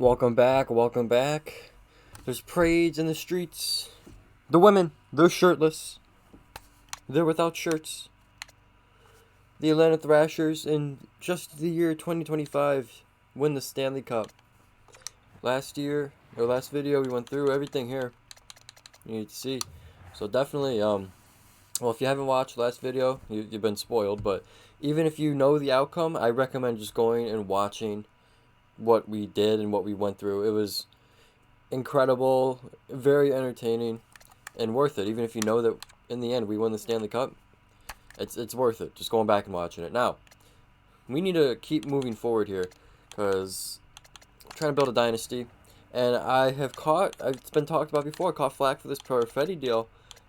Welcome back, welcome back. There's parades in the streets. The women, they're shirtless. They're without shirts. The Atlanta Thrashers in just the year 2025 win the Stanley Cup. Last video, we went through everything here. You need to see. So definitely, well, if you haven't watched the last video, you've been spoiled. But even if you know the outcome, I recommend just going and watching what we did and what we went through. It was incredible, very entertaining, and worth it. Even if you know that in the end we won the Stanley Cup, it's worth it. Just going back and watching it. Now, we need to keep moving forward here because I'm trying to build a dynasty. And it's been talked about before, I caught flack for this Perfetti deal,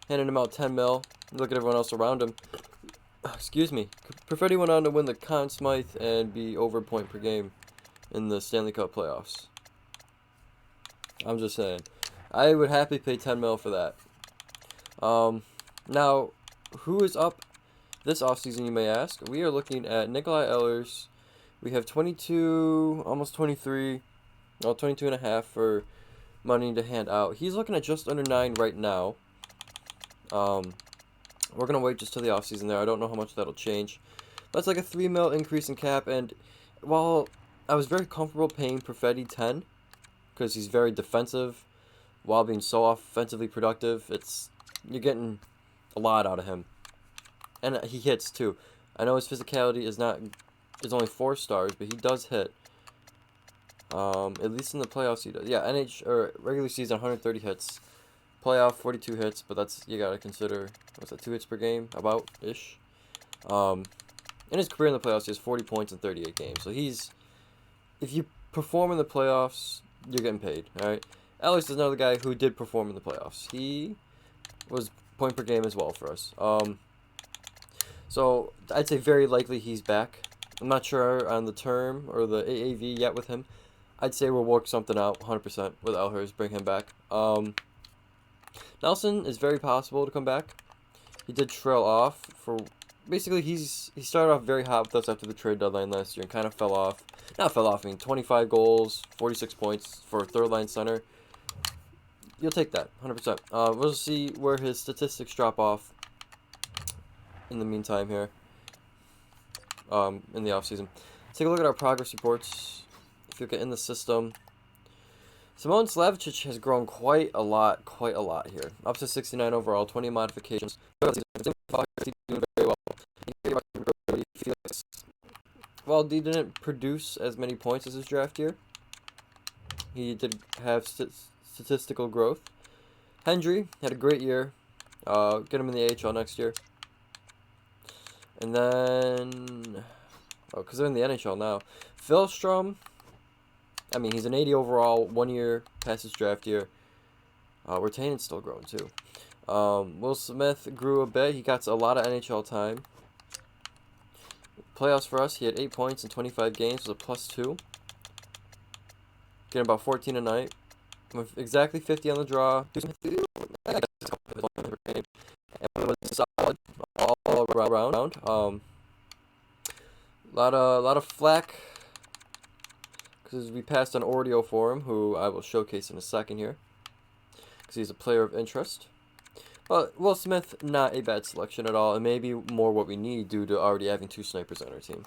handing him out 10 mil. Look at everyone else around him. Excuse me. Perfetti went on to win the Conn Smythe and be over point per game in the Stanley Cup playoffs. I'm just saying. I would happily pay 10 mil for that. Now, who is up this offseason, you may ask? We are looking at Nikolai Ehlers. We have 22, almost 23, 22 and a half for money to hand out. He's looking at just under 9 right now. We're going to wait just till the offseason there. I don't know how much that'll change. That's like a 3 mil increase in cap, and while I was very comfortable paying Perfetti 10 because he's very defensive while being so offensively productive. You're getting a lot out of him, and he hits too. I know his physicality is only 4 stars, but he does hit. At least in the playoffs he does. Yeah, regular season 130 hits, playoff 42 hits, but you gotta consider what's that 2 hits per game about ish. In his career in the playoffs, he has 40 points in 38 games. So if you perform in the playoffs, you're getting paid, alright? Alex is another guy who did perform in the playoffs. He was point per game as well for us. So I'd say very likely he's back. I'm not sure on the term or the AAV yet with him. I'd say we'll work something out 100% with Ehlers, bring him back. Nelson is very possible to come back. He did trail off for... Basically, he started off very hot with us after the trade deadline last year and kind of fell off. Not fell off, I mean, 25 goals, 46 points for a third-line center. You'll take that, 100%. We'll see where his statistics drop off in the meantime here, in the offseason. Take a look at our progress reports. If you look at in the system, Simon Slavicic has grown quite a lot here. Up to 69 overall, 20 modifications. Doing very well. While he didn't produce as many points as his draft year, he did have statistical growth. Hendry had a great year. Get him in the AHL next year. And then... because they're in the NHL now. Philstrom, I mean, he's an 80 overall, 1 year past his draft year. Retained's still growing too. Will Smith grew a bit. He got a lot of NHL time. Playoffs for us, he had 8 points in 25 games, was a +2. Getting about 14 a night. With exactly 50 on the draw. And was solid all around. Lot of flack because we passed on Ordio for him, who I will showcase in a second here, because he's a player of interest. But Will Smith, not a bad selection at all, and maybe more what we need due to already having 2 snipers on our team.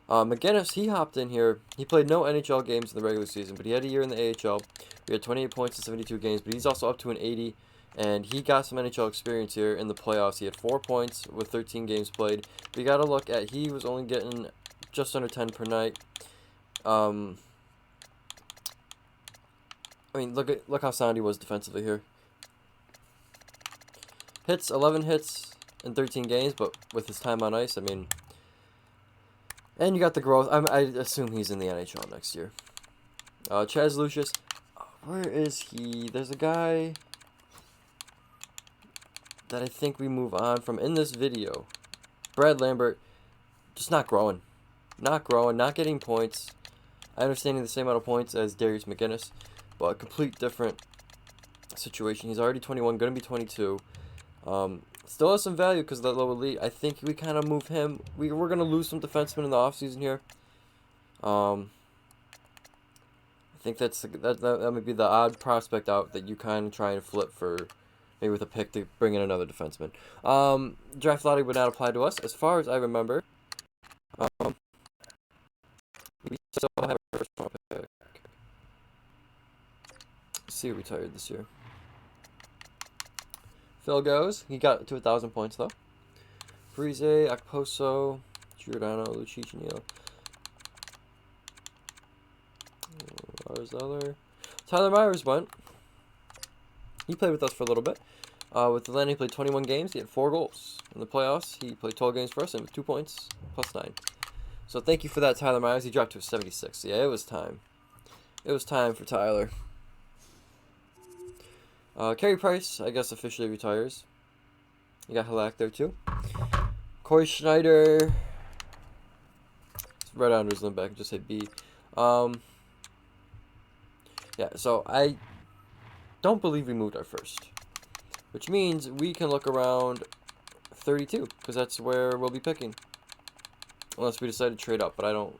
McGinnis, he hopped in here. He played no NHL games in the regular season, but he had a year in the AHL. We had 28 points in 72 games, but he's also up to an 80, and he got some NHL experience here in the playoffs. He had 4 points with 13 games played. But you got to look at, he was only getting just under 10 per night. I mean, look how sound he was defensively here. Hits, 11 hits in 13 games, but with his time on ice, I mean... And you got the growth. I assume he's in the NHL next year. Chaz Lucius, where is he? There's a guy that I think we move on from in this video. Brad Lambert, just not growing. Not getting points. I understand the same amount of points as Darius McGinnis, but a complete different situation. He's already 21, going to be 22. Still has some value because of that low elite. I think we kind of move him. We're going to lose some defensemen in the offseason here. I think that might be the odd prospect out that you kind of try and flip for, maybe with a pick to bring in another defenseman. Draft lottery would not apply to us, as far as I remember. We still have a first round pick. Let's see who retired this year. Phil goes. He got to 1,000 points though. Friese, Akposo, Giordano, Lucic, Where's the other? Tyler Myers went. He played with us for a little bit. With Atlanta, he played 21 games. He had 4 goals. In the playoffs, he played 12 games for us and with 2 points, plus 9. So thank you for that, Tyler Myers. He dropped to a 76. Yeah, it was time. It was time for Tyler. Carey Price, I guess, officially retires. You got Halak there, too. Corey Schneider. Right under his limb back. Just say B. Yeah, so I don't believe we moved our first. Which means we can look around 32. Because that's where we'll be picking. Unless we decide to trade up. But I don't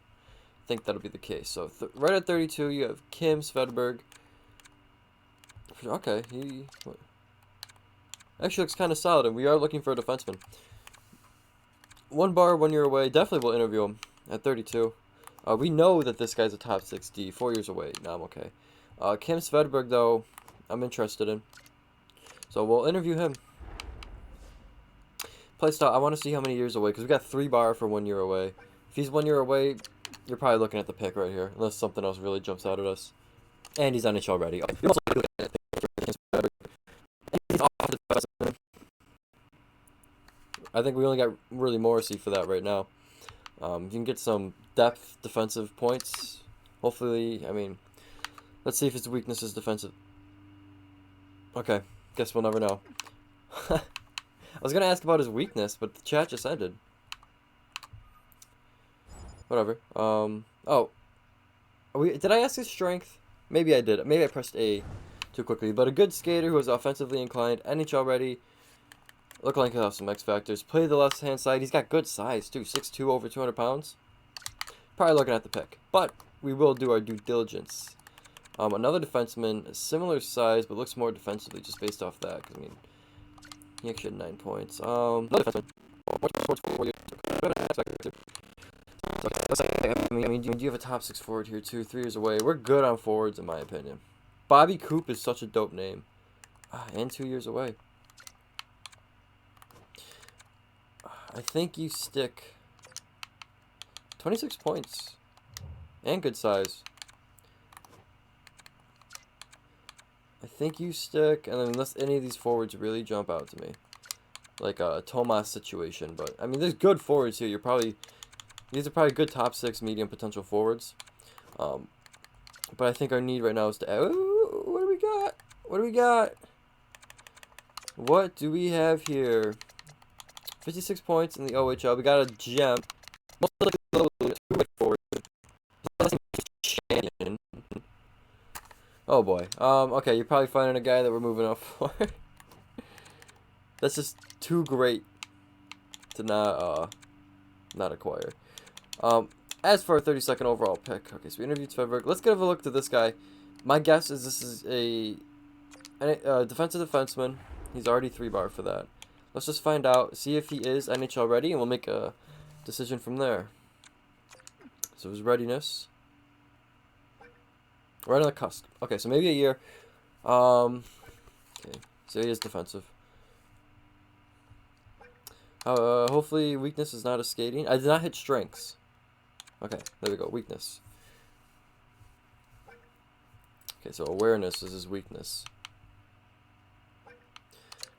think that'll be the case. So right at 32, you have Kim Svedberg. Okay, he actually looks kind of solid, and we are looking for a defenseman. 1 bar, 1 year away. Definitely will interview him at 32. We know that this guy's a top 6D. 4 years away. No, I'm okay. Kim Svedberg, though, I'm interested in. So we'll interview him. Play style, I want to see how many years away, because we got 3 bar for 1 year away. If he's 1 year away, you're probably looking at the pick right here, unless something else really jumps out at us. And he's NHL ready. I think we only got really Morrissey for that right now. You can get some depth defensive points. Hopefully, I mean, let's see if his weakness is defensive. Okay, guess we'll never know. I was going to ask about his weakness, but the chat just ended. Whatever. Oh. Did I ask his strength? Maybe I did. Maybe I pressed A too quickly. But a good skater who is offensively inclined, NHL ready. Look like he'll have some X factors. Play the left hand side. He's got good size too. 6'2", over 200 pounds. Probably looking at the pick. But we will do our due diligence. Another defenseman, similar size, but looks more defensively just based off that. Cause, I mean, he actually had 9 points. Another defenseman. I mean, do you have a top 6 forward here too? 3 years away. We're good on forwards, in my opinion. Bobby Coop is such a dope name. And 2 years away. I think you stick 26 points. And good size. I think you stick, and then unless any of these forwards really jump out to me. Like a Tomas situation. But, I mean, there's good forwards here. These are probably good top 6 medium potential forwards. But I think our need right now is to... Ooh, what do we got? What do we got? What do we have here? 56 points in the OHL. We got a gem. Most likely forward. Champion. Oh boy. Okay, you're probably finding a guy that we're moving up for. That's just too great to not acquire. As for our 32nd overall pick, okay, so we interviewed Svedberg. Let's give a look to this guy. My guess is this is a defensive defenseman. He's already 3 bar for that. Let's just find out, see if he is NHL ready, and we'll make a decision from there. So his readiness, right on the cusp. Okay, so maybe a year. Okay, so he is defensive. Hopefully weakness is not a skating. I did not hit strengths. Okay, there we go. Weakness. Okay, so awareness is his weakness.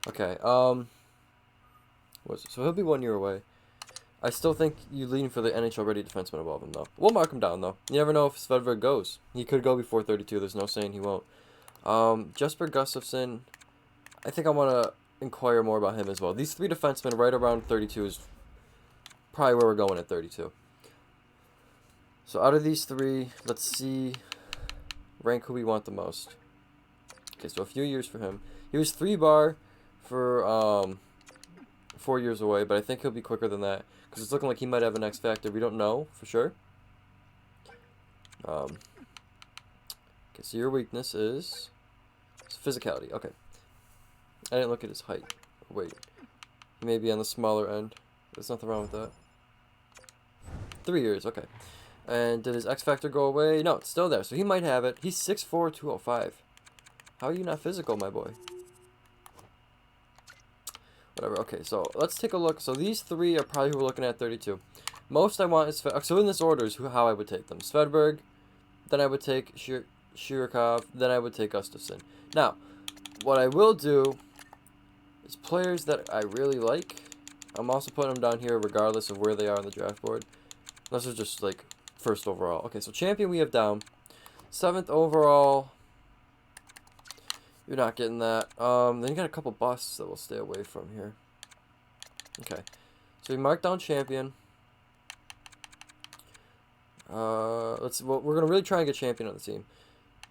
Okay, so he'll be 1 year away. I still think you lean for the NHL ready defenseman above him, though. We'll mark him down, though. You never know if Svedberg goes. He could go before 32. There's no saying he won't. Jesper Gustafsson, I think I want to inquire more about him as well. These 3 defensemen right around 32 is probably where we're going at 32. So out of these 3, let's see, rank who we want the most. Okay, so a few years for him. He was 3 bar for 4 years away, but I think he'll be quicker than that because it's looking like he might have an X factor. We don't know for sure. Okay, so your weakness is physicality. Okay. I didn't look at his height. Wait. Maybe on the smaller end. There's nothing wrong with that. 3 years, okay. And did his X Factor go away? No, it's still there, so he might have it. He's 6'4", 205. How are you not physical, my boy? Whatever, okay, so let's take a look. So these three are probably who we're looking at 32. Most I want is... So in this order is how I would take them. Svedberg, then I would take Shirokov, then I would take Gustafsson. Now, what I will do is players that I really like, I'm also putting them down here regardless of where they are on the draft board. This is just like first overall. Okay, so champion we have down. 7th overall. You're not getting that. Then you got a couple busts that we'll stay away from here. Okay. So we marked down champion. Well, we're gonna really try and get champion on the team.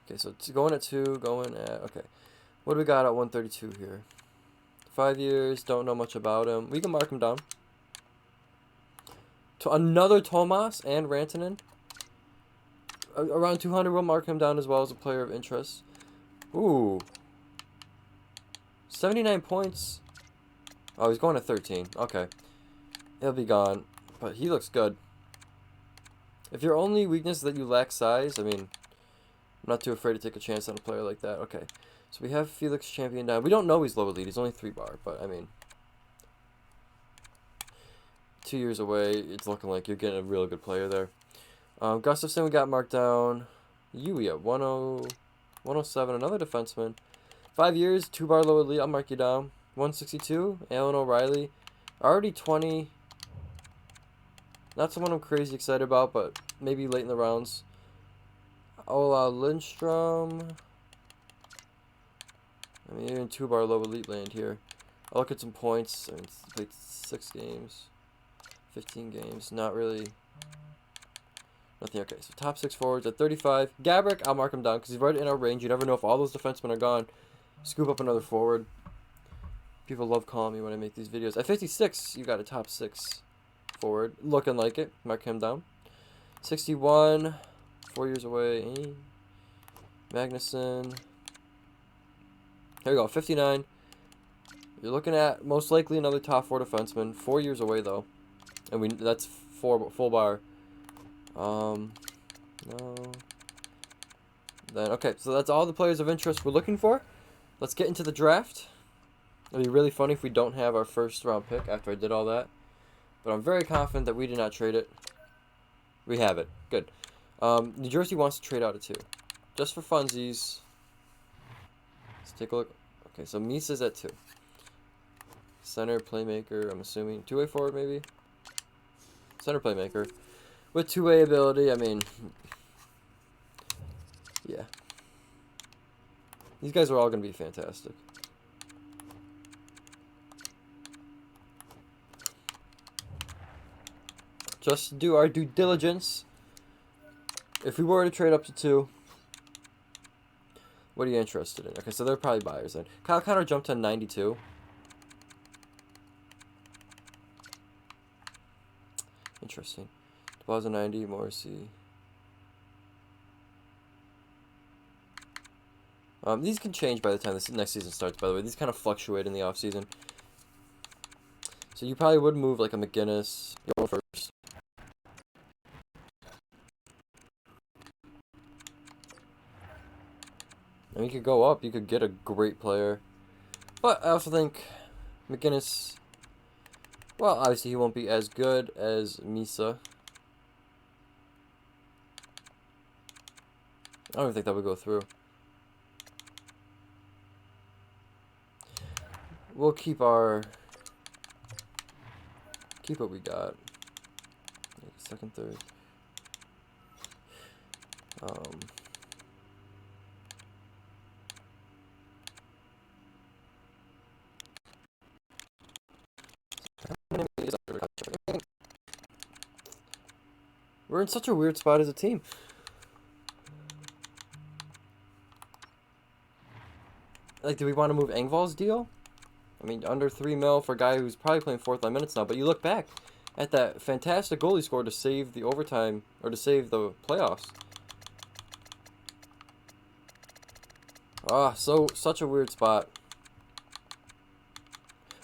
Okay, so going at 2, okay. What do we got at 132 here? 5 years, don't know much about him. We can mark him down. To another Tomas and Rantanen. Around 200, we'll mark him down as well as a player of interest. Ooh. 79 points. Oh, he's going to 13. Okay. He'll be gone. But he looks good. If your only weakness is that you lack size, I mean, I'm not too afraid to take a chance on a player like that. Okay. So we have Felix champion down. We don't know he's low elite. He's only 3 bar, but I mean, 2 years away, it's looking like you're getting a real good player there. Gustafsson we got marked down. Yuya, 107, another defenseman. 5 years, 2 bar low elite, I'll mark you down. 162, Alan O'Reilly. Already 20. Not someone I'm crazy excited about, but maybe late in the rounds. Ola Lindstrom. I mean, you're in 2 bar low elite land here. I'll look at some points. I mean, played 6 games. 15 games. Not really. Nothing. Okay, so top 6 forwards at 35. Gabrick, I'll mark him down because he's right in our range. You never know if all those defensemen are gone. Scoop up another forward. People love calling me when I make these videos. At 56, you got a top 6 forward. Looking like it. Mark him down. 61. 4 years away. Magnuson. There we go. 59. You're looking at most likely another top 4 defenseman. 4 years away though. And that's 4 full bar. No. Then okay, so that's all the players of interest we're looking for. Let's get into the draft. It'll be really funny if we don't have our first round pick after I did all that. But I'm very confident that we did not trade it. We have it. Good. New Jersey wants to trade out of 2. Just for funsies. Let's take a look. Okay, so Misa's at 2. Center, playmaker, I'm assuming. 2-way forward, maybe? Center playmaker. With 2-way ability, I mean... Yeah. These guys are all going to be fantastic. Just do our due diligence. If we were to trade up to 2, what are you interested in? Okay, so they're probably buyers then. Kyle Connor jumped to 92. Interesting. Deposit 90, Morrissey. These can change by the time this next season starts, by the way. These kind of fluctuate in the offseason. So you probably would move like a McGinnis first. And you could go up. You could get a great player. But I also think McGinnis... Well, obviously he won't be as good as Misa. I don't even think that would go through. We'll keep what we got. Second, third. We're in such a weird spot as a team. Like, do we want to move Engvall's deal? I mean, under 3 mil for a guy who's probably playing 4th line minutes now. But you look back at that fantastic goal he scored to save the overtime, or to save the playoffs. Ah, such a weird spot.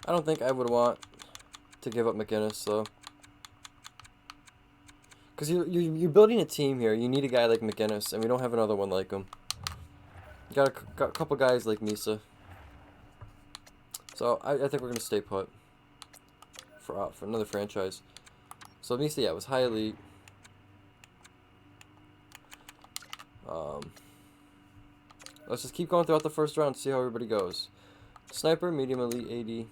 I don't think I would want to give up McGinnis, though. Because you're building a team here. You need a guy like McGinnis, and we don't have another one like him. You got a couple guys like Misa. So I think we're gonna stay put for another franchise. So Misa, yeah, was high elite. Let's just keep going throughout the first round, see how everybody goes. Sniper, medium elite, 80.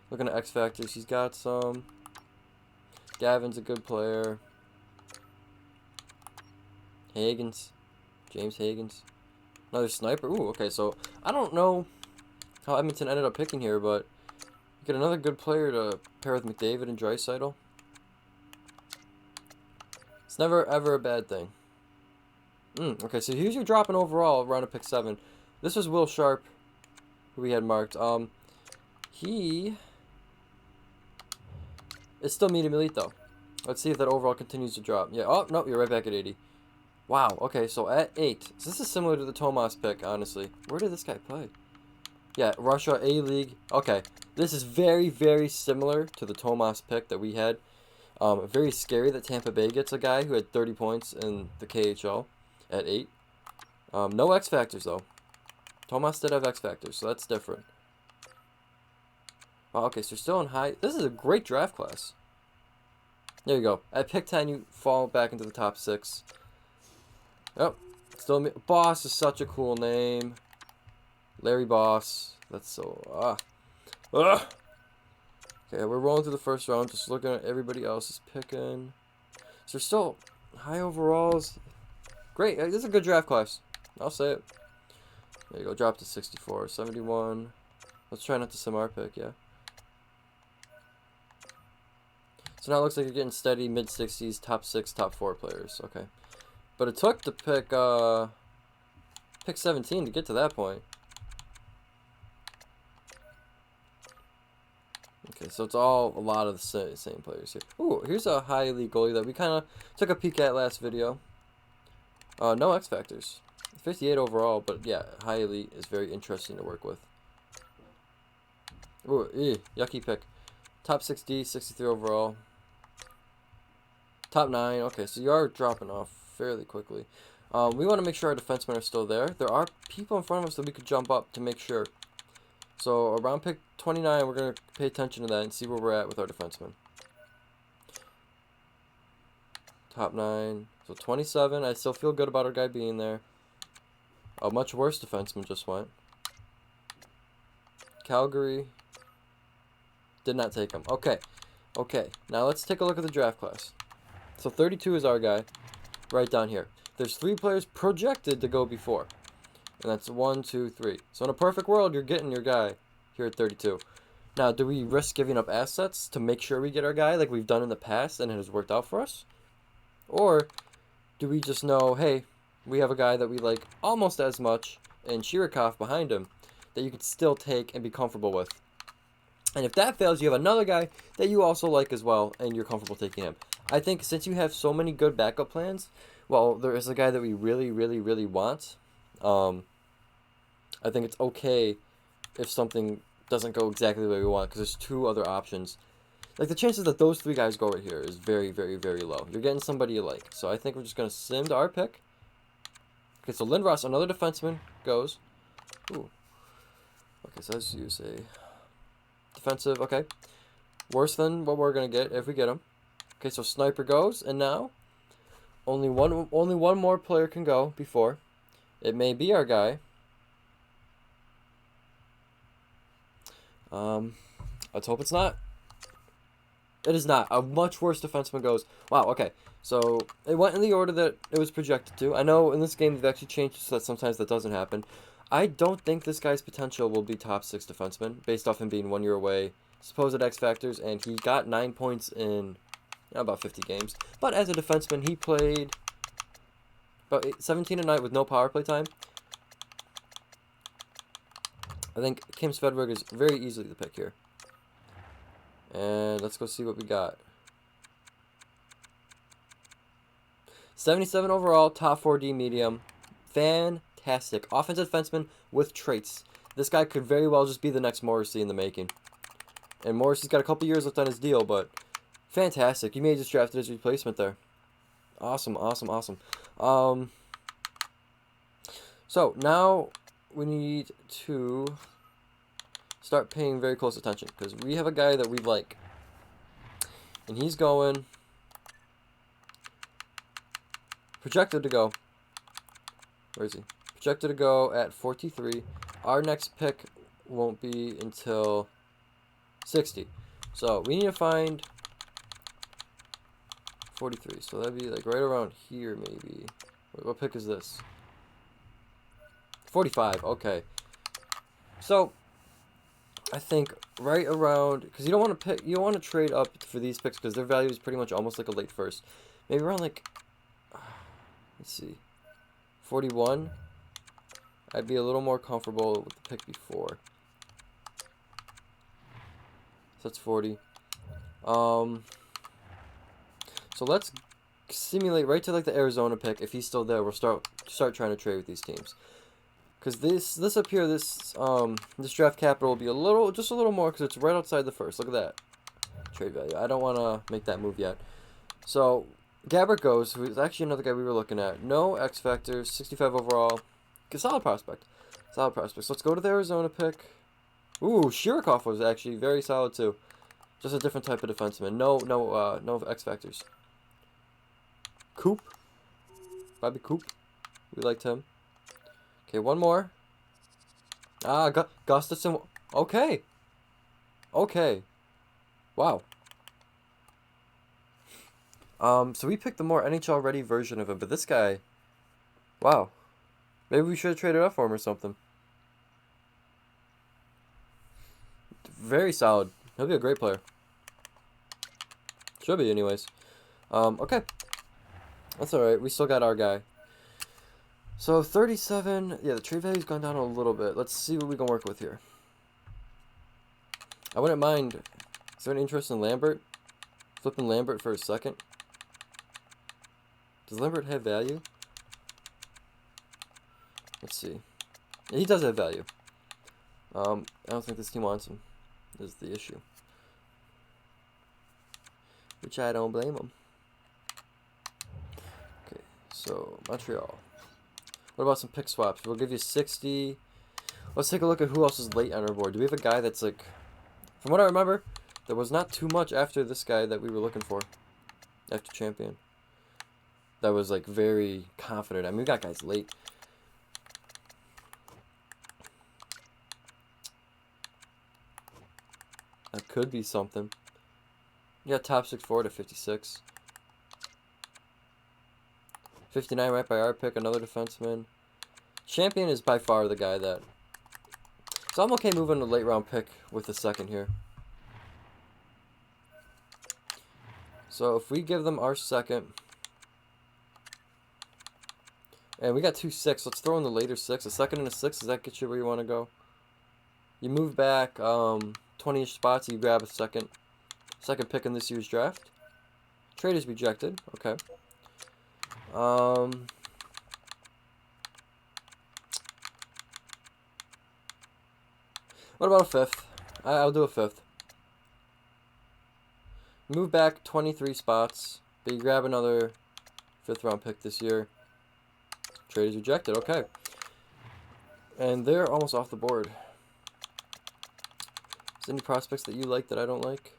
Looking at X Factors, he's got some. Gavin's a good player. Higgins, James Higgins, another sniper. Ooh, okay, so I don't know how Edmonton ended up picking here, but you get another good player to pair with McDavid and Draisaitl. It's never ever a bad thing. Okay, so here's your dropping overall around a pick 7. This was Will Sharp, who we had marked. He is still medium elite though. Let's see if that overall continues to drop. Yeah. Oh no, you're right back at 80. Wow. Okay, so at 8. So this is similar to the Tomas pick, honestly. Where did this guy play? Yeah, Russia A League. Okay, this is very very similar to the Tomas pick that we had. Very scary that Tampa Bay gets a guy who had 30 points in the KHL at 8. No X Factors, though. Tomas did have X Factors, so that's different. Wow, okay, so you're still in high. This is a great draft class. There you go. At pick 10, you fall back into the top 6. Yep. Still, Boss is such a cool name. Larry Boss. That's so... Okay, we're rolling through the first round, just looking at everybody else's picking. So still high overalls. Great, this is a good draft class. I'll say it. There you go, drop to 64, 71. Let's try not to sim our pick, yeah. So now it looks like you're getting steady mid-60s, top 6, top 4 players. Okay. But it took to pick 17 to get to that point. Okay, so it's all a lot of the same players here. Ooh, here's a high elite goalie that we kind of took a peek at last video. No X Factors. 58 overall, but yeah, high elite is very interesting to work with. Ooh, yucky pick. Top 60, 63 overall. Top 9. Okay, so you are dropping off fairly quickly. We want to make sure our defensemen are still there. There are people in front of us that we could jump up to make sure. So around pick 29, we're going to pay attention to that and see where we're at with our defensemen. Top 9. So 27. I still feel good about our guy being there. A much worse defenseman just went. Calgary. Did not take him. Okay. Okay. Now let's take a look at the draft class. So 32 is our guy. Right down here. There's 3 players projected to go before. And that's 1, 2, 3. So in a perfect world, you're getting your guy here at 32. Now, do we risk giving up assets to make sure we get our guy like we've done in the past and it has worked out for us? Or do we just know, hey, we have a guy that we like almost as much and Chirikov behind him that you could still take and be comfortable with? And if that fails, you have another guy that you also like as well and you're comfortable taking him. I think since you have so many good backup plans, well, there is a guy that we really, really, really want. I think it's okay if something doesn't go exactly the way we want because there's 2 other options. Like, the chances that those 3 guys go right here is very, very, very low. You're getting somebody you like. So I think we're just going to sim to our pick. Okay, so Lindros, another defenseman, goes. Ooh. Okay, so let's use a defensive. Okay. Worse than what we're going to get if we get him. Okay, so Sniper goes. And now only one more player can go before. It may be our guy. Let's hope it's not. It is not. A much worse defenseman goes. Wow, okay. So, it went in the order that it was projected to. I know in this game they've actually changed it so that sometimes that doesn't happen. I don't think this guy's potential will be top 6 defenseman, based off him being 1 year away, supposed X Factors, and he got 9 points in about 50 games. But as a defenseman, he played about 17 a night with no power play time. I think Kim Svedberg is very easily the pick here. And let's go see what we got. 77 overall, top 4D medium. Fantastic. fantastic offensive defenseman with traits. This guy could very well just be the next Morrissey in the making. And Morrissey's got a couple years left on his deal, but fantastic. He may have just drafted his replacement there. Awesome, awesome, awesome. So now we need to start paying very close attention because we have a guy that we like. And he's going projected to go. Where is he? Projected to go at 43. Our next pick won't be until 60. So we need to find 43. So that'd be like right around here maybe. What pick is this? 45. Okay. So I think right around, because you don't want to pick, you don't want to trade up for these picks because their value is pretty much almost like a late first. Maybe around like, let's see, 41. I'd be a little more comfortable with the pick before. So that's 40. So let's simulate right to like the Arizona pick. If he's still there, we'll start trying to trade with these teams. Because this up here, this draft capital will be just a little more because it's right outside the first. Look at that trade value. I don't want to make that move yet. So Gabbert goes, who is actually another guy we were looking at. No X factors, 65 overall. Solid prospect. Solid prospect. So let's go to the Arizona pick. Ooh, Shirikoff was actually very solid too. Just a different type of defenseman. No X factors. Coop. Bobby Coop. We liked him. Okay, one more. Gustafson. Okay. Okay. Wow. So we picked the more NHL ready version of him, but this guy, wow. Maybe we should have traded up for him or something. Very solid. He'll be a great player. Should be, anyways. Okay. That's alright. We still got our guy. So, 37. Yeah, the trade value's gone down a little bit. Let's see what we can work with here. I wouldn't mind. Is there any interest in Lambert? Flipping Lambert for a second. Does Lambert have value? Let's see. Yeah, he does have value. I don't think this team wants him. Is the issue. Which I don't blame them. Okay, so Montreal. What about some pick swaps? We'll give you 60. Let's take a look at who else is late on our board. Do we have a guy that's like, from what I remember, there was not too much after this guy that we were looking for. After Champion. That was like very confident. I mean, we got guys late. That could be something. Yeah, top 6 forward at 56. 59 right by our pick, another defenseman. Champion is by far the guy that... So I'm okay moving a late round pick with the second here. So if we give them our second... And we got 2 6. Let's throw in the later 6. A second and a 6. Does that get you where you want to go? You move back 20-ish spots. You grab a second pick in this year's draft. Trade is rejected. Okay. What about a 5th? I'll do a 5th. Move back 23 spots. But you grab another 5th round pick this year. Trade is rejected. Okay. And they're almost off the board. Is there any prospects that you like that I don't like?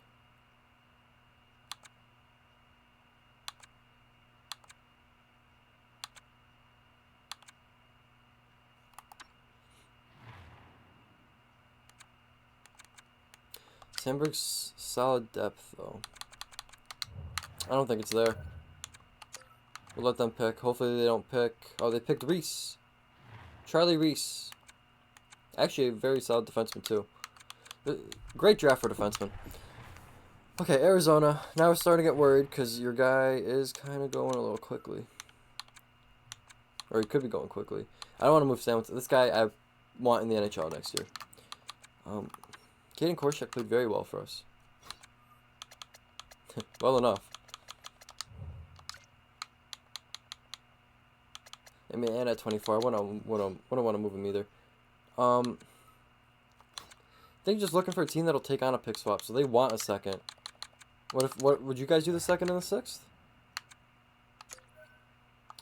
Sandberg's solid depth, though. I don't think it's there. We'll let them pick. Hopefully they don't pick. Oh, they picked Reese. Charlie Reese. Actually, a very solid defenseman, too. Great draft for defenseman. Okay, Arizona. Now we're starting to get worried because your guy is kind of going a little quickly. Or he could be going quickly. I don't want to move Sam. This guy I want in the NHL next year. Kaden Korshak played very well for us. Well enough. I mean, and at 24, I wouldn't want to move him either. I think just looking for a team that'll take on a pick swap, so they want a second. What would you guys do the second and the sixth?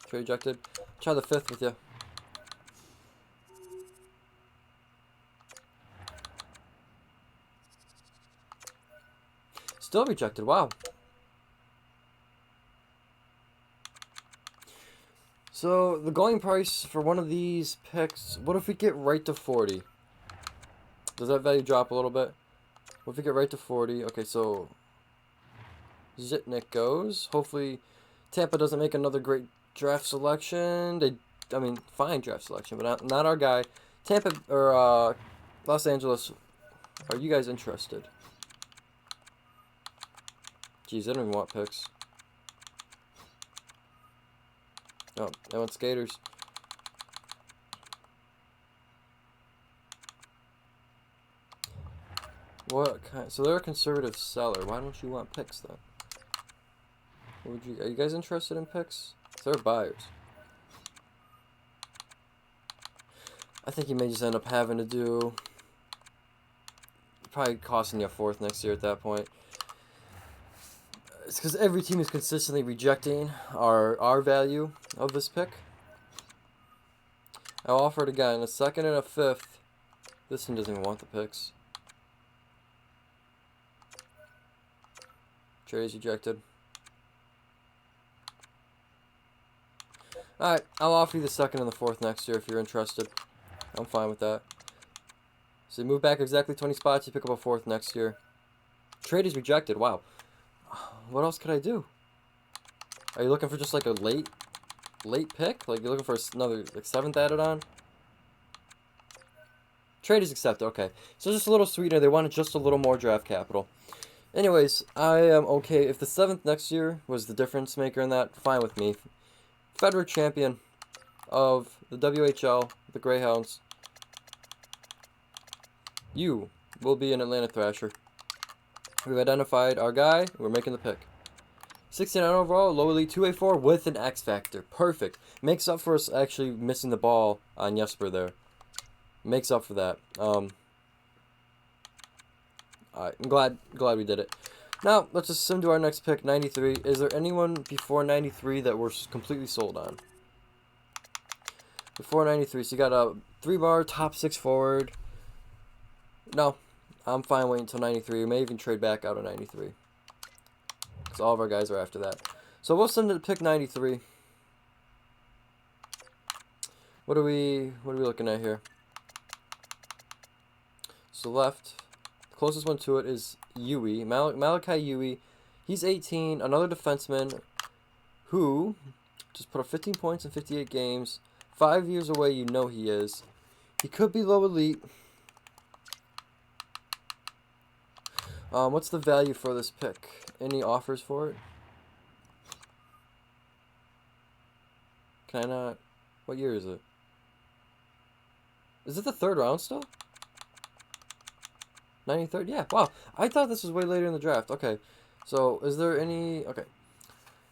Trade rejected. Try the fifth with you. Still rejected. Wow. So the going price for one of these picks. What if we get right to 40? Does that value drop a little bit? What if we get right to 40? Okay, so Zitnik goes. Hopefully, Tampa doesn't make another great draft selection. I mean, fine draft selection, but not our guy. Tampa or Los Angeles. Are you guys interested? Jeez, they don't even want picks. Oh, they want skaters. What kind? So they're a conservative seller. Why don't you want picks then? Are you guys interested in picks? They're buyers. I think you may just end up having to do. Probably costing you a fourth next year at that point. It's because every team is consistently rejecting our value of this pick. I'll offer it again, a second and a fifth. This team doesn't even want the picks. Trade is rejected. Alright, I'll offer you the second and the fourth next year if you're interested. I'm fine with that. So you move back exactly 20 spots, you pick up a fourth next year. Trade is rejected, wow. What else could I do? Are you looking for just like a late pick? Like you're looking for another like seventh added on? Trade is accepted, okay. So just a little sweetener, they wanted just a little more draft capital. Anyways, I am okay. If the seventh next year was the difference maker in that, fine with me. Federer champion of the WHL, the Greyhounds. You will be an Atlanta Thrasher. We've identified our guy. We're making the pick. 69 overall, low elite 2A4 with an X factor. Perfect. Makes up for us actually missing the ball on Jesper there. Makes up for that. Alright, I'm glad we did it. Now, let's just sim to our next pick, 93. Is there anyone before 93 that we're completely sold on? Before 93, so you got a 3-bar, top 6 forward. No, I'm fine waiting until 93. We may even trade back out of 93. Because all of our guys are after that. So we'll send it to pick 93. What are we looking at here? So left. The closest one to it is Yui. Malachi Yui. He's 18. Another defenseman who just put up 15 points in 58 games. 5 years away, you know he is. He could be low elite. What's the value for this pick? Any offers for it? Can I not? What year is it? Is it the third round still? 93rd? Yeah, wow. I thought this was way later in the draft. Okay. So, is there any... Okay.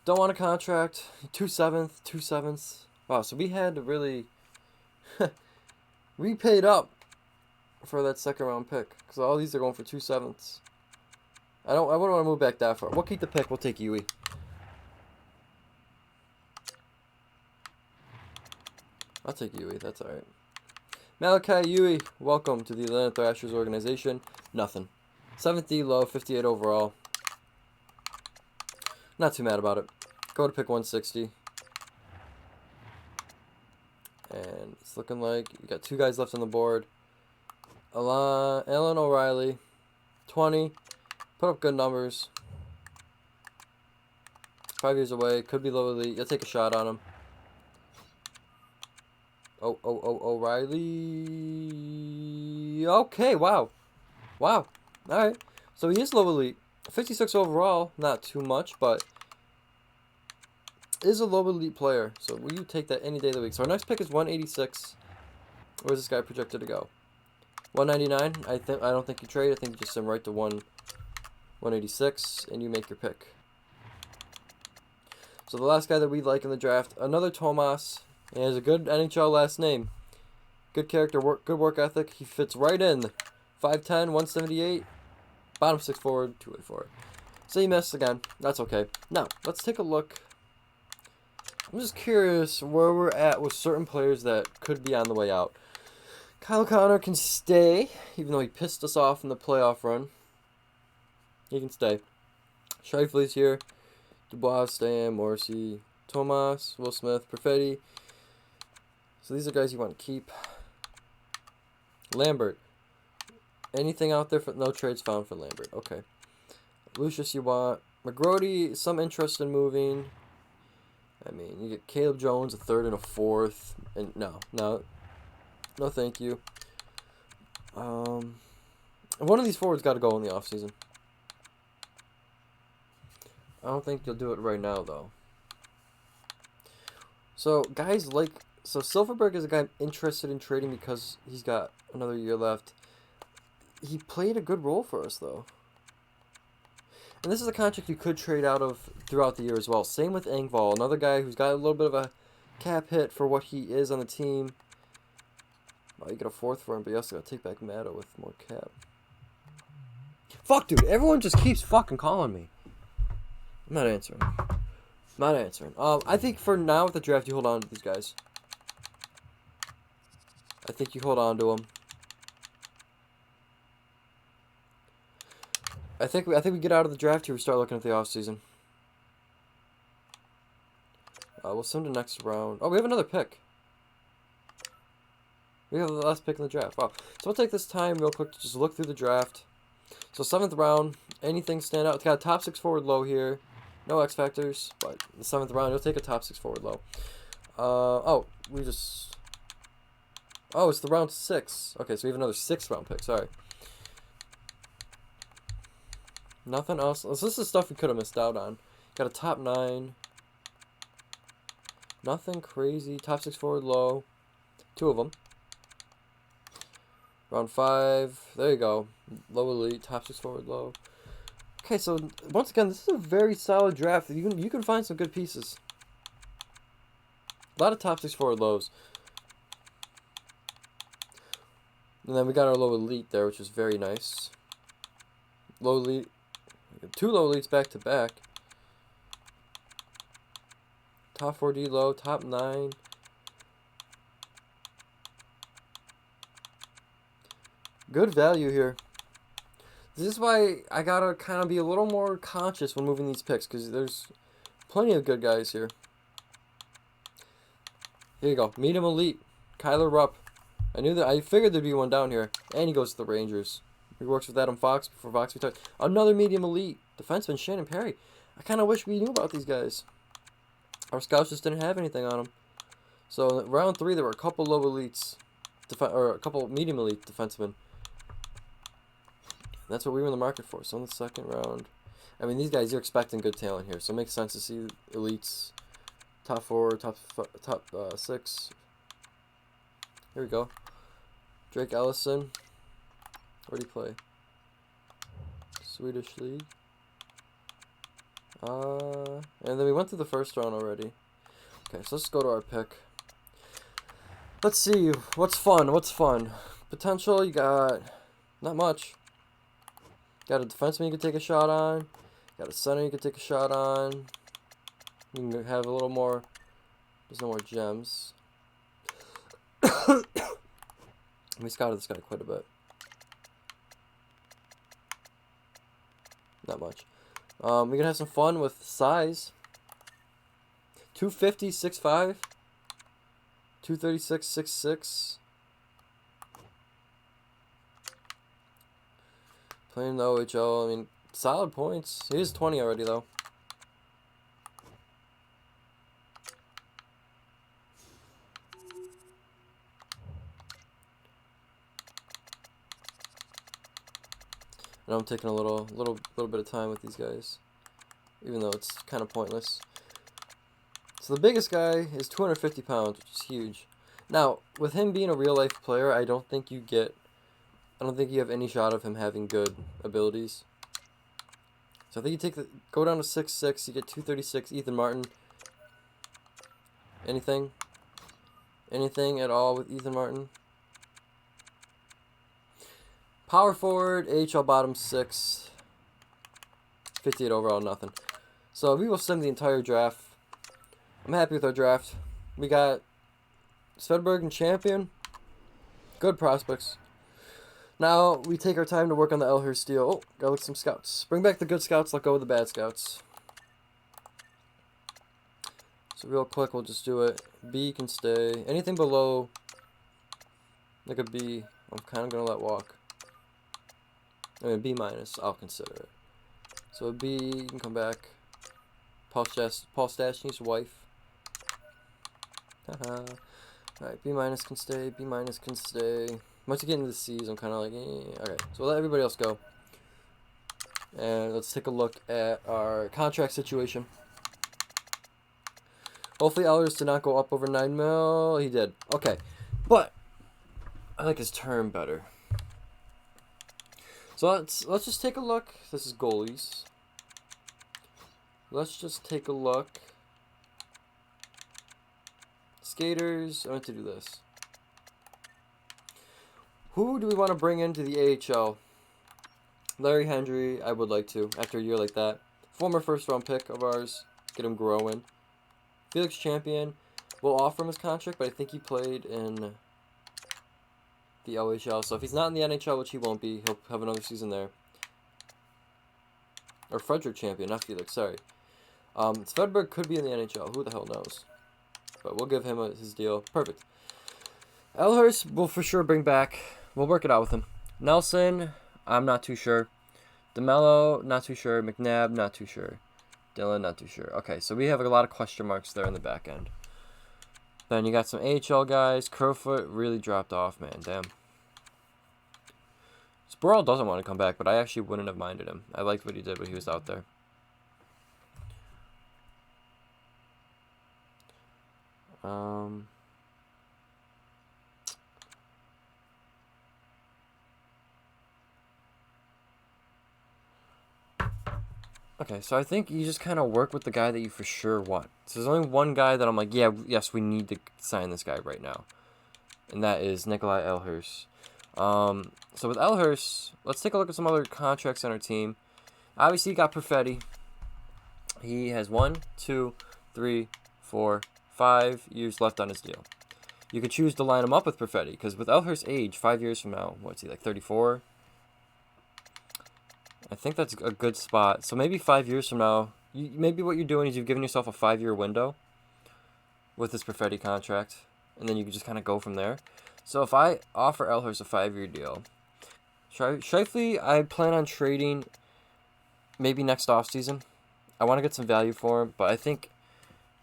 Don't want a contract. 2/7. Wow, so we had to really... we paid up for that second round pick. Because all these are going for 2/7. I wouldn't want to move back that far. We'll keep the pick. We'll take Yui. I'll take Yui. That's alright. Malachi Yui, welcome to the Atlanta Thrashers organization. Nothing. 7th D low, 58 overall. Not too mad about it. Go to pick 160. And it's looking like we got 2 guys left on the board. Alan O'Reilly, 20. Put up good numbers. 5 years away. Could be low elite. You'll take a shot on him. O'Reilly. Okay, wow. Wow. Alright. So he is low elite. 56 overall. Not too much, but is a low elite player. So will you take that any day of the week? So our next pick is 186. Where's this guy projected to go? 199. I don't think you trade. I think you just send right to 186 and you make your pick. So the last guy that we like in the draft, another Tomas. He has a good NHL last name. Good character, good work ethic. He fits right in. 5'10", 178. Bottom 6 forward, 2-way forward. So he missed again. That's okay. Now, let's take a look. I'm just curious where we're at with certain players that could be on the way out. Kyle Connor can stay, even though he pissed us off in the playoff run. He can stay. Scheifele's here. Dubois, Stan, Morrissey, Tomas, Will Smith, Perfetti. So these are guys you want to keep. Lambert. Anything out there for no trades found for Lambert? Okay. Lucius you want. McGrody, some interest in moving. I mean, you get Caleb Jones, a third and a fourth. And no, thank you. One of these forwards got to go in the offseason. I don't think you'll do it right now, though. So, guys like... So, Silverberg is a guy I'm interested in trading because he's got another year left. He played a good role for us, though. And this is a contract you could trade out of throughout the year as well. Same with Engvall, another guy who's got a little bit of a cap hit for what he is on the team. Well, you get a fourth for him, but you also got to take back Matto with more cap. Fuck, dude. Everyone just keeps fucking calling me. I'm not answering. I think for now with the draft, you hold on to these guys. I think you hold on to them. I think we get out of the draft here. We start looking at the offseason. We'll send the next round. Oh, we have another pick. We have the last pick in the draft. Wow. So we'll take this time real quick to just look through the draft. So 7th round, anything stand out? It's got a top 6 forward low here. No X factors, but in the 7th round, you'll take a top 6 forward low. Oh, it's the round 6. Okay, so we have another 6th round pick. Sorry. Nothing else. This is stuff we could have missed out on. Got a top 9. Nothing crazy. Top 6 forward low. 2 of them. Round 5. There you go. Low elite. Top 6 forward low. Okay, so once again, this is a very solid draft. You can find some good pieces. A lot of top 6 forward lows. And then we got our low elite there, which is very nice. Low elite. 2 low elites back to back. Top 4D low, top 9. Good value here. This is why I gotta kind of be a little more conscious when moving these picks, because there's plenty of good guys here. Here you go. Medium elite. Kyler Rupp. I figured there'd be one down here. And he goes to the Rangers. He works with Adam Fox before Fox retired. Another medium elite defenseman, Shannon Perry. I kind of wish we knew about these guys. Our scouts just didn't have anything on them. So in round 3, there were a couple low elites, or a couple medium elite defensemen. That's what we were in the market for. So in the 2nd round, I mean, these guys, you're expecting good talent here, so it makes sense to see elites, top 4, top 6. Here we go. Drake Ellison. Where do you play? Swedish League. And then we went through the 1st round already. Okay, so let's go to our pick. Let's see. What's fun? Potential, you got not much. Got a defenseman you can take a shot on. Got a center you can take a shot on. You can have a little more. There's no more gems. We scouted this guy quite a bit. Not much. We can have some fun with size. 250, 6'5". 236, 6'6". Playing the OHL, I mean, solid points. He is 20 already, though. And I'm taking a little bit of time with these guys, even though it's kind of pointless. So the biggest guy is 250 pounds, which is huge. Now, with him being a real-life player, I don't think you have any shot of him having good abilities. So I think you go down to 6'6", you get 236, Ethan Martin. Anything? Anything at all with Ethan Martin? Power forward, AHL bottom 6. 58 overall, nothing. So we will sim the entire draft. I'm happy with our draft. We got Svedberg and Champion. Good prospects. Now we take our time to work on the Elhurst deal. Oh, gotta look at some scouts. Bring back the good scouts, let go of the bad scouts. So real quick, we'll just do it. B can stay. Anything below, like a B, I'm kind of going to let walk. I mean, B minus, I'll consider it. So a B, you can come back. Paul Stastny's wife. Haha. Alright, B minus can stay, B minus can stay. Once you get into the C's, I'm kind of like, eh. Okay, so we'll let everybody else go. And let's take a look at our contract situation. Hopefully Ehlers did not go up over 9 mil. He did. Okay. But I like his term better. So let's just take a look. This is goalies. Let's just take a look. Skaters. I want to do this. Who do we want to bring into the AHL? Larry Hendry, I would like to, after a year like that. Former first-round pick of ours. Get him growing. Felix Champion, we'll offer him his contract, but I think he played in the OHL. So if he's not in the NHL, which he won't be, he'll have another season there. Or Frederick Champion, not Felix, sorry. Svedberg could be in the NHL. Who the hell knows? But we'll give him his deal. Perfect. Elhurst, we'll for sure bring back. We'll work it out with him. Nelson, I'm not too sure. DeMello, not too sure. McNabb, not too sure. Dylan, not too sure. Okay, so we have a lot of question marks there in the back end. Then you got some AHL guys. Kerfoot really dropped off, man. Damn. Sporrell doesn't want to come back, but I actually wouldn't have minded him. I liked what he did when he was out there. Okay, so I think you just kind of work with the guy that you for sure want. So there's only one guy that I'm like, yeah, yes, we need to sign this guy right now. And that is Nikolai Ehlers. So with Ehlers, let's take a look at some other contracts on our team. Obviously, you got Perfetti. He has 1, 2, 3, 4, 5 years left on his deal. You could choose to line him up with Perfetti, because with Ehlers' age, 5 years from now, what's he, like 34? I think that's a good spot. So maybe 5 years from now, maybe what you're doing is you've given yourself a 5-year window with this Perfetti contract, and then you can just kind of go from there. So if I offer Ehlers a 5-year deal, Scheifele, I plan on trading maybe next offseason. I want to get some value for him, but I think,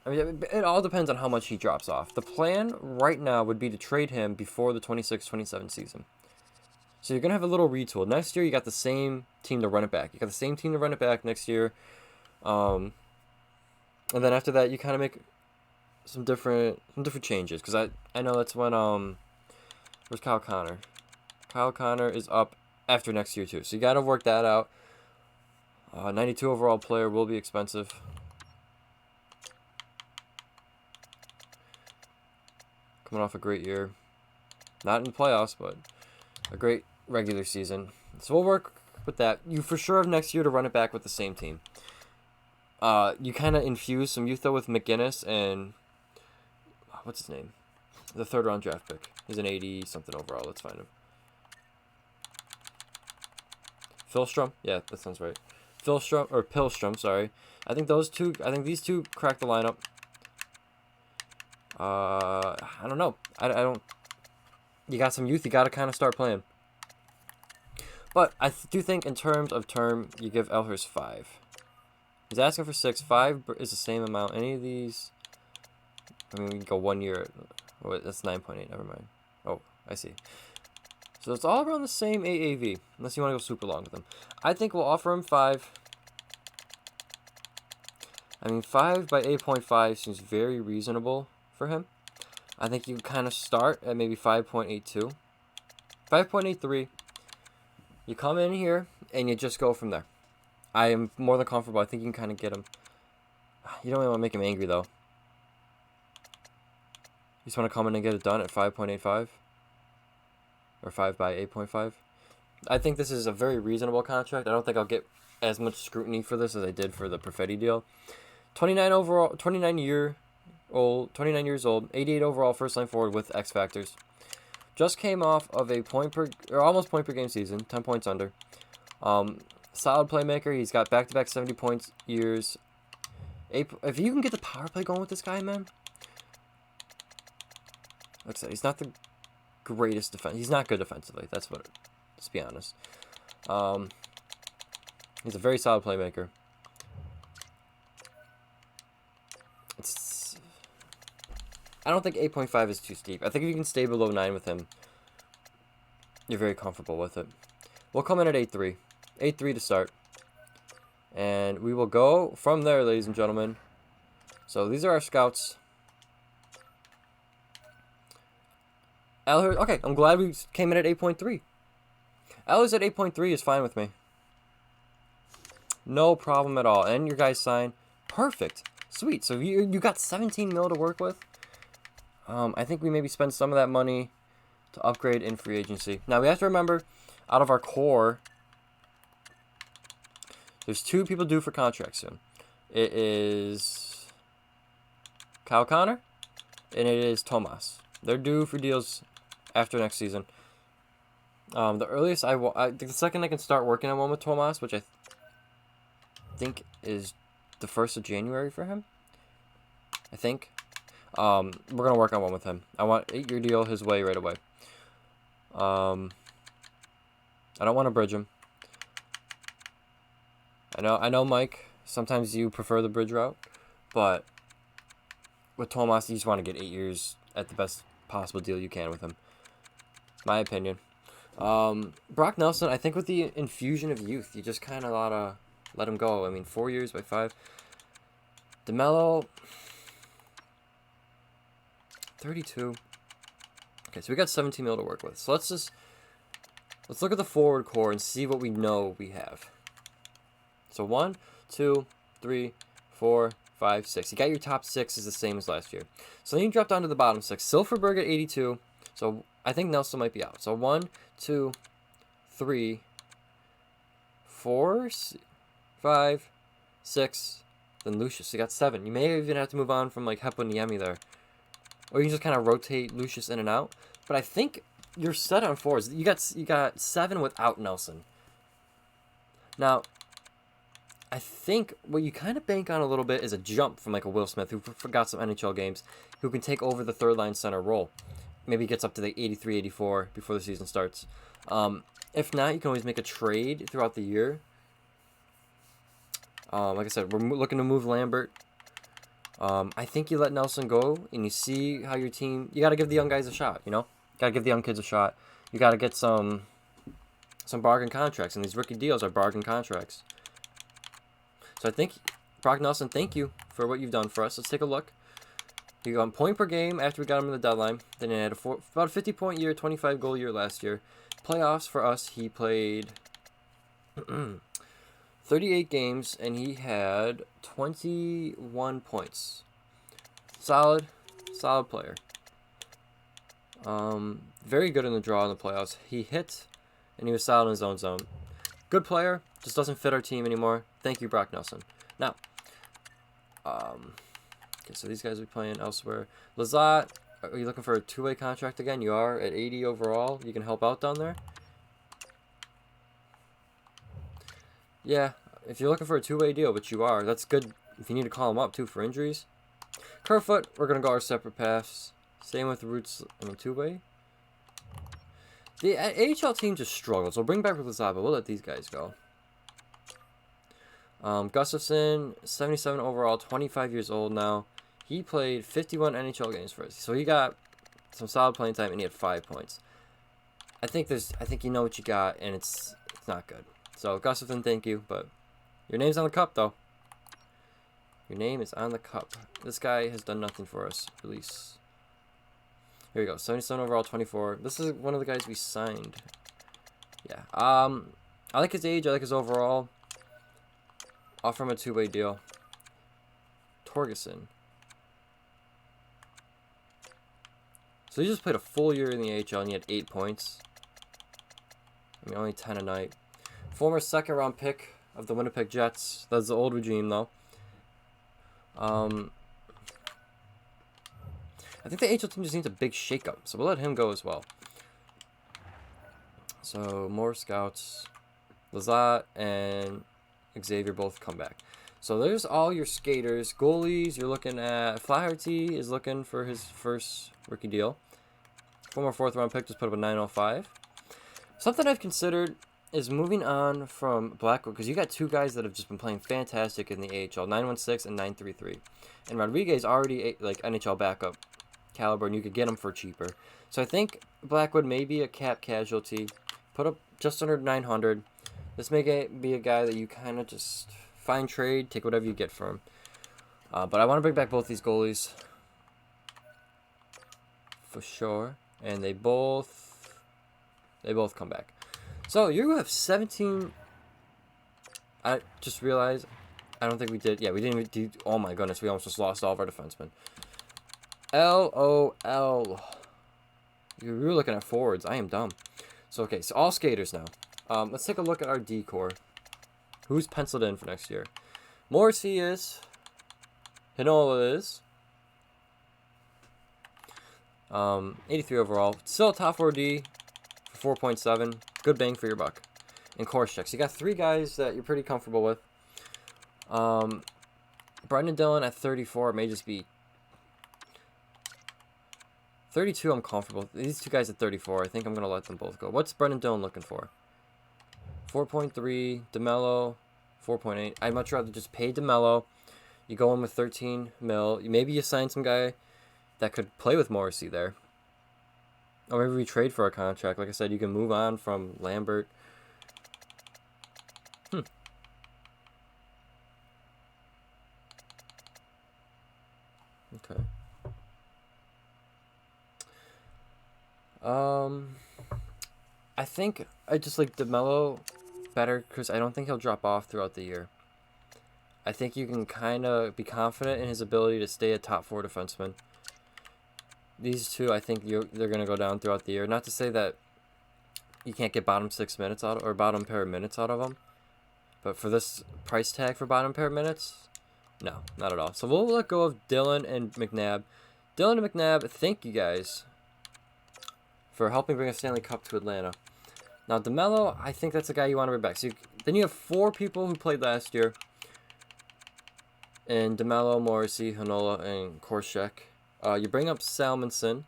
I mean, it all depends on how much he drops off. The plan right now would be to trade him before the 26-27 season. So you're going to have a little retool. Next year, you got the same team to run it back. You got the same team to run it back next year. And then after that, you kind of make some different changes. Because I know that's when, where's Kyle Connor? Kyle Connor is up after next year, too. So you got to work that out. 92 overall player will be expensive. Coming off a great year. Not in the playoffs, but a great regular season. So we'll work with that. You for sure have next year to run it back with the same team. You kind of infuse some youth though with McGinnis and what's his name? The 3rd round draft pick. He's an 80 something overall. Let's find him. Philstrom? Yeah, that sounds right. Pilstrom, sorry. I think these two crack the lineup. I don't know. I don't. You got some youth. You got to kind of start playing. But I do think in terms of term, you give Ehlers 5. He's asking for 6. 5 is the same amount. Any of these? I mean, we can go 1 year. Oh, wait, that's 9.8. Never mind. Oh, I see. So it's all around the same AAV, unless you want to go super long with him. I think we'll offer him 5. I mean, 5 by 8.5 seems very reasonable for him. I think you kind of start at maybe 5.82. 5.83. You come in here, and you just go from there. I am more than comfortable. I think you can kind of get him. You don't really want to make him angry, though. just want to come in and get it done at 5.85 or 5 by 8.5. I think this is a very reasonable contract. I don't think I'll get as much scrutiny for this as I did for the Perfetti deal. 29 overall, 29 years old, 88 overall first line forward with X factors. Just came off of a almost point per game season, 10 points under. Solid playmaker. He's got back-to-back 70 points years. If you can get the power play going with this guy, man. Like I said, he's not the greatest defense. He's not good defensively. That's what. Let's be honest. He's a very solid playmaker. I don't think 8.5 is too steep. I think if you can stay below 9 with him, you're very comfortable with it. We'll come in at 8.3. 8.3 to start. And we will go from there, ladies and gentlemen. So these are our scouts. Okay, I'm glad we came in at 8.3. Ellers at 8.3 is fine with me. No problem at all. And your guys sign. Perfect. Sweet. So you got 17 mil to work with. I think we maybe spend some of that money to upgrade in free agency. Now, we have to remember, out of our core, there's 2 people due for contracts soon. It is Kyle Connor, and it is Tomas. They're due for deals after next season. The earliest the second I can start working on one with Tomas, which I think is the 1st of January for him. I think. We're gonna work on one with him. I want 8-year deal his way right away. I don't want to bridge him. I know, Mike. Sometimes you prefer the bridge route, but with Tomas, you just want to get 8 years at the best possible deal you can with him. My opinion. Brock Nelson, I think with the infusion of youth, you just kind of gotta let him go. I mean, 4 years by 5. DeMello, 32. Okay, so we got 17 mil to work with. So let's look at the forward core and see what we know we have. So 1, 2, 3, 4, 5, 6. You got your top 6 is the same as last year. So then you drop down to the bottom 6. Silverberg at 82. So I think Nelson might be out. So 1, 2, 3, 4, 5, 6. Then Lucius. You got 7. You may even have to move on from like Hepo Niemi there. Or you can just kind of rotate Lucius in and out. But I think you're set on 4s. You got 7 without Nelson. Now, I think what you kind of bank on a little bit is a jump from like a Will Smith who forgot some NHL games, who can take over the third line center role. Maybe gets up to the 83, 84 before the season starts. If not, you can always make a trade throughout the year. Like I said, we're looking to move Lambert. I think you let Nelson go and you see how your team. You got to give the young guys a shot. Got to give the young kids a shot. You got to get some bargain contracts, and these rookie deals are bargain contracts. So I think, Brock Nelson, thank you for what you've done for us. Let's take a look. He got 1 point per game after we got him in the deadline. Then he had about a 50-point year, 25-goal year last year. Playoffs for us, he played 38 games, and he had 21 points. Solid player. Very good in the draw in the playoffs. He hit, and he was solid in his own zone. Good player, just doesn't fit our team anymore. Thank you, Brock Nelson. Now, okay, so these guys will be playing elsewhere. Lazat, are you looking for a 2-way contract again? You are at 80 overall. You can help out down there. Yeah, if you're looking for a 2-way deal, which you are, that's good if you need to call him up, too, for injuries. Kerfoot, we're going to go our separate paths. Same with Roots in a 2-way. The AHL team just struggles. We'll bring back Lazat, but we'll let these guys go. Gustafson, 77 overall, 25 years old now. He played 51 NHL games for us. So he got some solid playing time, and he had 5 points. I think you know what you got, and it's not good. So, Gustafson, thank you, but your name's on the cup, though. Your name is on the cup. This guy has done nothing for us. Release. Here we go. 77 overall, 24. This is one of the guys we signed. Yeah. I like his age. I like his overall. Offer him a 2-way deal. Torgerson. So he just played a full year in the AHL and he had 8 points. I mean, only 10 a night. Former second-round pick of the Winnipeg Jets. That's the old regime, though. I think the AHL team just needs a big shakeup, so we'll let him go as well. So, more scouts. Lazat and Xavier both come back. So, there's all your skaters. Goalies, you're looking at... Flaherty is looking for his first rookie deal. Former fourth-round pick just put up a 905. Something I've considered is moving on from Blackwood, because you got two guys that have just been playing fantastic in the AHL, 916 and 933. And Rodriguez already, like, NHL backup caliber, and you could get him for cheaper. So I think Blackwood may be a cap casualty. Put up just under 900. This may be a guy that you kind of just find trade, take whatever you get for him. But I want to bring back both these goalies. For sure. And they both come back. So you have 17. I just realized, I don't think we did. Yeah, we didn't even do. Oh my goodness, we almost just lost all of our defensemen. LOL. We were looking at forwards. I am dumb. So, okay, so all skaters now. Let's take a look at our D-core. Who's penciled in for next year? Morrissey is. Hinola is. 83 overall. Still a top 4D for 4.7. Good bang for your buck. And course checks. You got three guys that you're pretty comfortable with. Brendan Dillon at 34 may just be 32. I'm comfortable. These two guys at 34. I think I'm gonna let them both go. What's Brendan Dillon looking for? 4.3. DeMello 4.8. I'd much rather just pay DeMello. You go in with 13 mil. Maybe you sign some guy that could play with Morrissey there. Or maybe we trade for a contract. Like I said, you can move on from Lambert. Okay. I think I just like DeMello better because I don't think he'll drop off throughout the year. I think you can kind of be confident in his ability to stay a top 4 defenseman. These two, I think they're going to go down throughout the year. Not to say that you can't get bottom 6 minutes out or bottom pair of minutes out of them. But for this price tag for bottom pair minutes, no, not at all. So we'll let go of Dillon and McNabb. Dillon and McNabb, thank you guys for helping bring a Stanley Cup to Atlanta. Now, DeMello, I think that's the guy you want to bring back. So then you have 4 people who played last year. And DeMello, Morrissey, Hanola, and Korshek. You bring up Salmonson.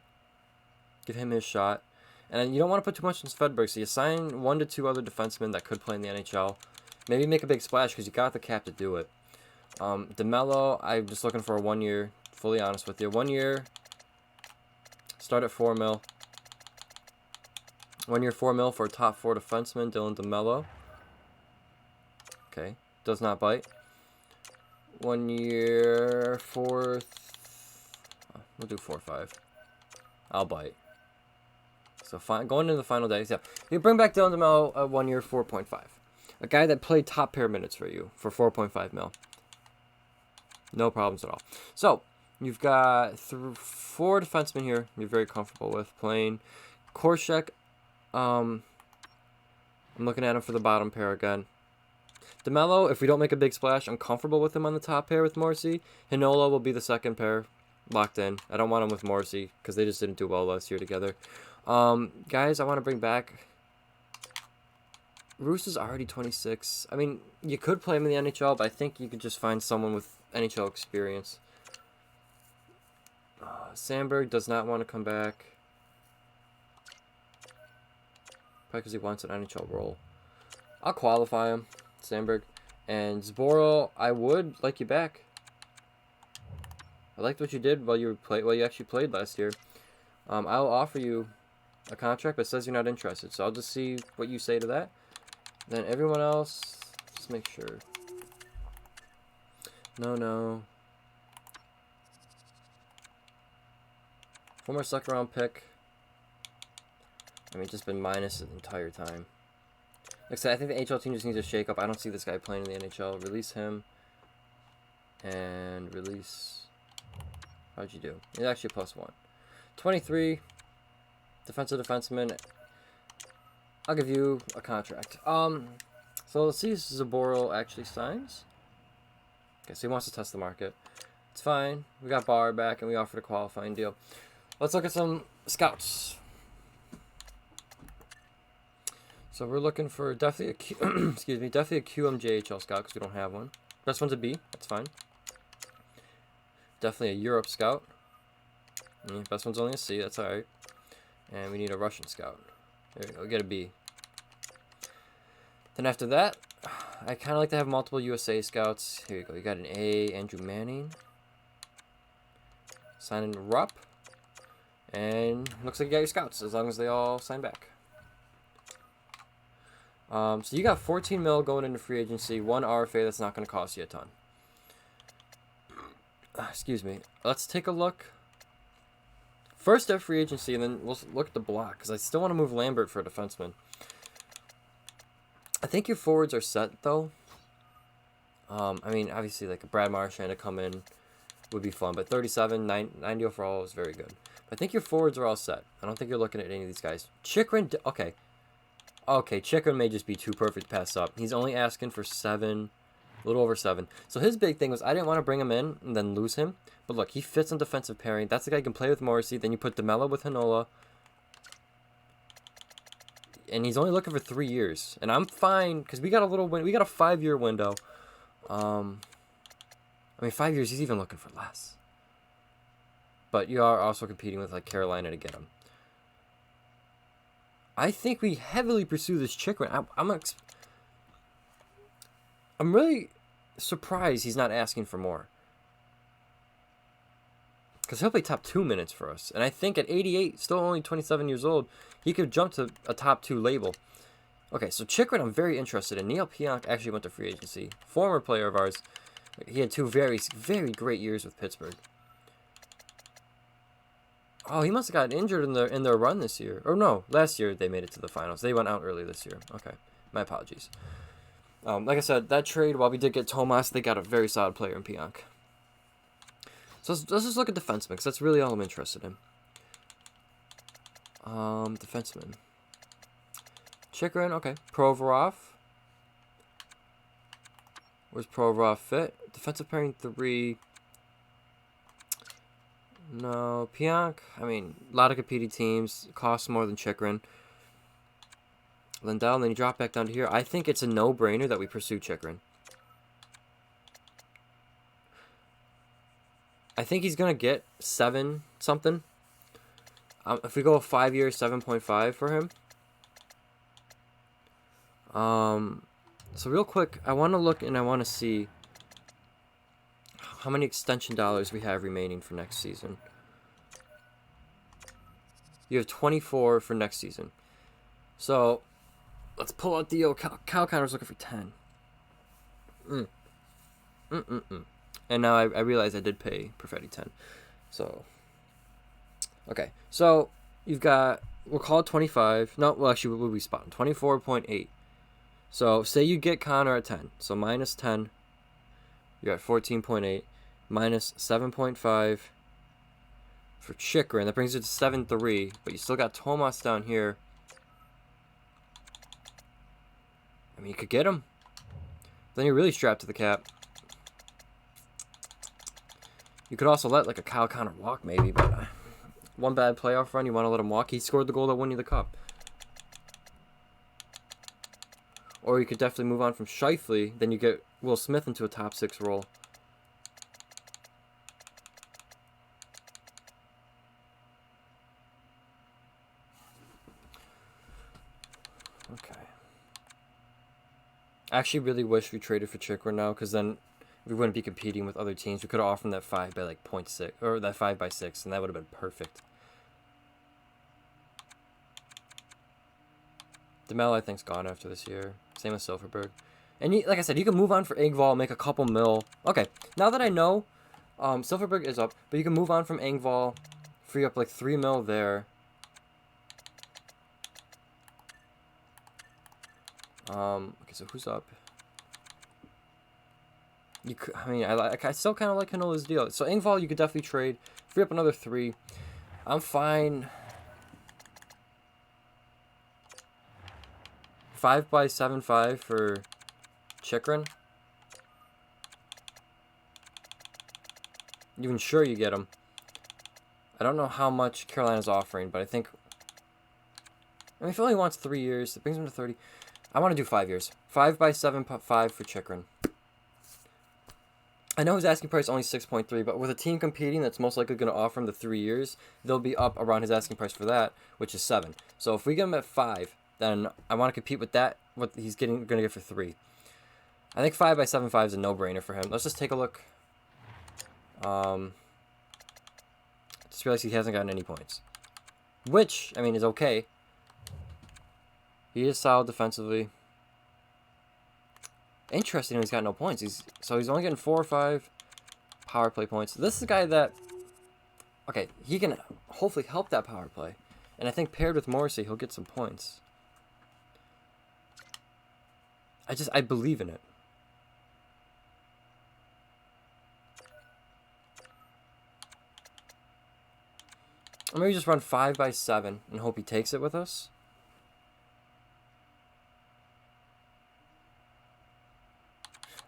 Give him his shot. And you don't want to put too much in Svedberg, so you sign 1 to 2 other defensemen that could play in the NHL. Maybe make a big splash because you got the cap to do it. DeMello, I'm just looking for a 1 year, fully honest with you. 1 year, start at 4 mil. 1 year, 4 mil for a top 4 defenseman, Dylan DeMello. Okay, does not bite. 1 year, 4. We'll do 4-5. I'll bite. So going into the final days, yeah. You bring back Dylan DeMello 1 year, 4.5. A guy that played top pair minutes for you for 4.5 mil. No problems at all. So you've got 4 defensemen here you're very comfortable with playing. Korshek, I'm looking at him for the bottom pair again. DeMello, if we don't make a big splash, I'm comfortable with him on the top pair with Morrissey. Hinola will be the second pair, locked in. I don't want him with Morrissey because they just didn't do well last year together. Guys, I want to bring back... Roos is already 26. I mean, you could play him in the NHL, but I think you could just find someone with NHL experience. Sandberg does not want to come back. Probably because he wants an NHL role. I'll qualify him, Sandberg. And Zboril, I would like you back. I liked what you did while you actually played last year. I'll offer you a contract, but it says you're not interested. So I'll just see what you say to that. Then everyone else, just make sure. No. Former second round pick. I mean, just been minus the entire time. Like I said, I think the NHL team just needs to shake up. I don't see this guy playing in the NHL. Release him. And release... How'd you do? He's actually +1. 23. Defensive defenseman. I'll give you a contract. So let's see if Zaboral actually signs. Okay, so he wants to test the market. It's fine. We got Barr back, and we offered a qualifying deal. Let's look at some scouts. So we're looking for definitely a definitely a QMJHL scout because we don't have one. Best one's a B. That's fine. Definitely a Europe scout. Best one's only a C. That's all right. And we need a Russian scout. There we go. We get a B. Then after that, I kind of like to have multiple USA scouts. Here you go. You got an A, Andrew Manning. Sign in Rupp. And looks like you got your scouts as long as they all sign back. So you got 14 mil going into free agency, 1 RFA that's not going to cost you a ton. Excuse me. Let's take a look. First at free agency, and then we'll look at the block, because I still want to move Lambert for a defenseman. I think your forwards are set, though. I mean, obviously, like a Brad Marchand to come in would be fun, but 37, 90 overall is very good. But I think your forwards are all set. I don't think you're looking at any of these guys. Chikrin, okay. Okay, Chikrin may just be too perfect to pass up. He's only asking for 7, a little over 7. So his big thing was I didn't want to bring him in and then lose him. But look, he fits on defensive pairing. That's the guy who can play with Morrissey. Then you put DeMello with Hanola. And he's only looking for 3 years. And I'm fine, because we got a 5-year window. I mean, 5 years, he's even looking for less. But you are also competing with, like, Carolina to get him. I think we heavily pursue this Chikrin. I'm really surprised he's not asking for more. Because he'll play top 2 minutes for us. And I think at 88, still only 27 years old, he could jump to a top 2 label. Okay, so Chikrin I'm very interested in. Neil Pionk actually went to free agency. Former player of ours. He had 2 very, very great years with Pittsburgh. Oh, he must have gotten injured in their run this year. Or no, last year they made it to the finals. They went out early this year. Okay, my apologies. Like I said, that trade, while we did get Tomas, they got a very solid player in Pionk. So let's just look at defensemen, because that's really all I'm interested in. Defenseman. Chikrin, okay. Provorov. Where's Provorov fit? Defensive pairing 3. No, Pionk, I mean, a lot of competing teams. Costs more than Chikrin. Lindell, and then you drop back down to here. I think it's a no-brainer that we pursue Chikrin. I think he's going to get 7 something. If we go a 5 year, 7.5 for him. So real quick, I want to look and I want to see how many extension dollars we have remaining for next season. You have 24 for next season. So, let's pull out the Cal Connor's looking for 10. And now I realize I did pay Perfetti 10. So, okay. So, you've got, we'll call it 25. No, well, actually, we'll be spotting 24.8. So, say you get Connor at 10. So, minus 10. You're at 14.8. Minus 7.5 for Chikrin. That brings it to 7.3. But you still got Tomas down here. I mean, you could get him. Then you're really strapped to the cap. You could also let, like, a Kyle Connor walk, maybe. But one bad playoff run, you want to let him walk. He scored the goal that won you the cup. Or you could definitely move on from Scheifele. Then you get Will Smith into a top 6 role. Okay. I actually really wish we traded for Chikrin now, because then we wouldn't be competing with other teams. We could have offered him that 5 by like 0.6, or that 5 by 6, and that would have been perfect. DeMel, I think, is gone after this year. Same with Silverberg. And like I said, you can move on for Engvall, make a couple mil. Okay, now that I know, Silverberg is up, but you can move on from Engvall, free up like 3 mil there. Okay, so who's up? You could, I mean, I still kind of like Hanola's deal. So Engvall, you could definitely trade, free up another 3. I'm fine. 5x7-5 for Chikrin. Even sure you get him. I don't know how much Carolina's offering, but I think... I mean, if he only wants 3 years, it brings him to 30. I want to do 5 years. 5x7-5 for Chikrin. I know his asking price is only 6.3, but with a team competing that's most likely going to offer him the 3 years, they'll be up around his asking price for that, which is 7. So if we get him at 5, then I want to compete with that, what he's going to get for 3. I think 5x7-5 is a no-brainer for him. Let's just take a look. Just realized he hasn't gotten any points. Which, I mean, is okay. He is solid defensively. Interesting, he's got no points. So he's only getting 4 or 5 power play points. This is a guy that, okay, he can hopefully help that power play. And I think paired with Morrissey, he'll get some points. I believe in it. Or maybe just run 5x7 and hope he takes it with us.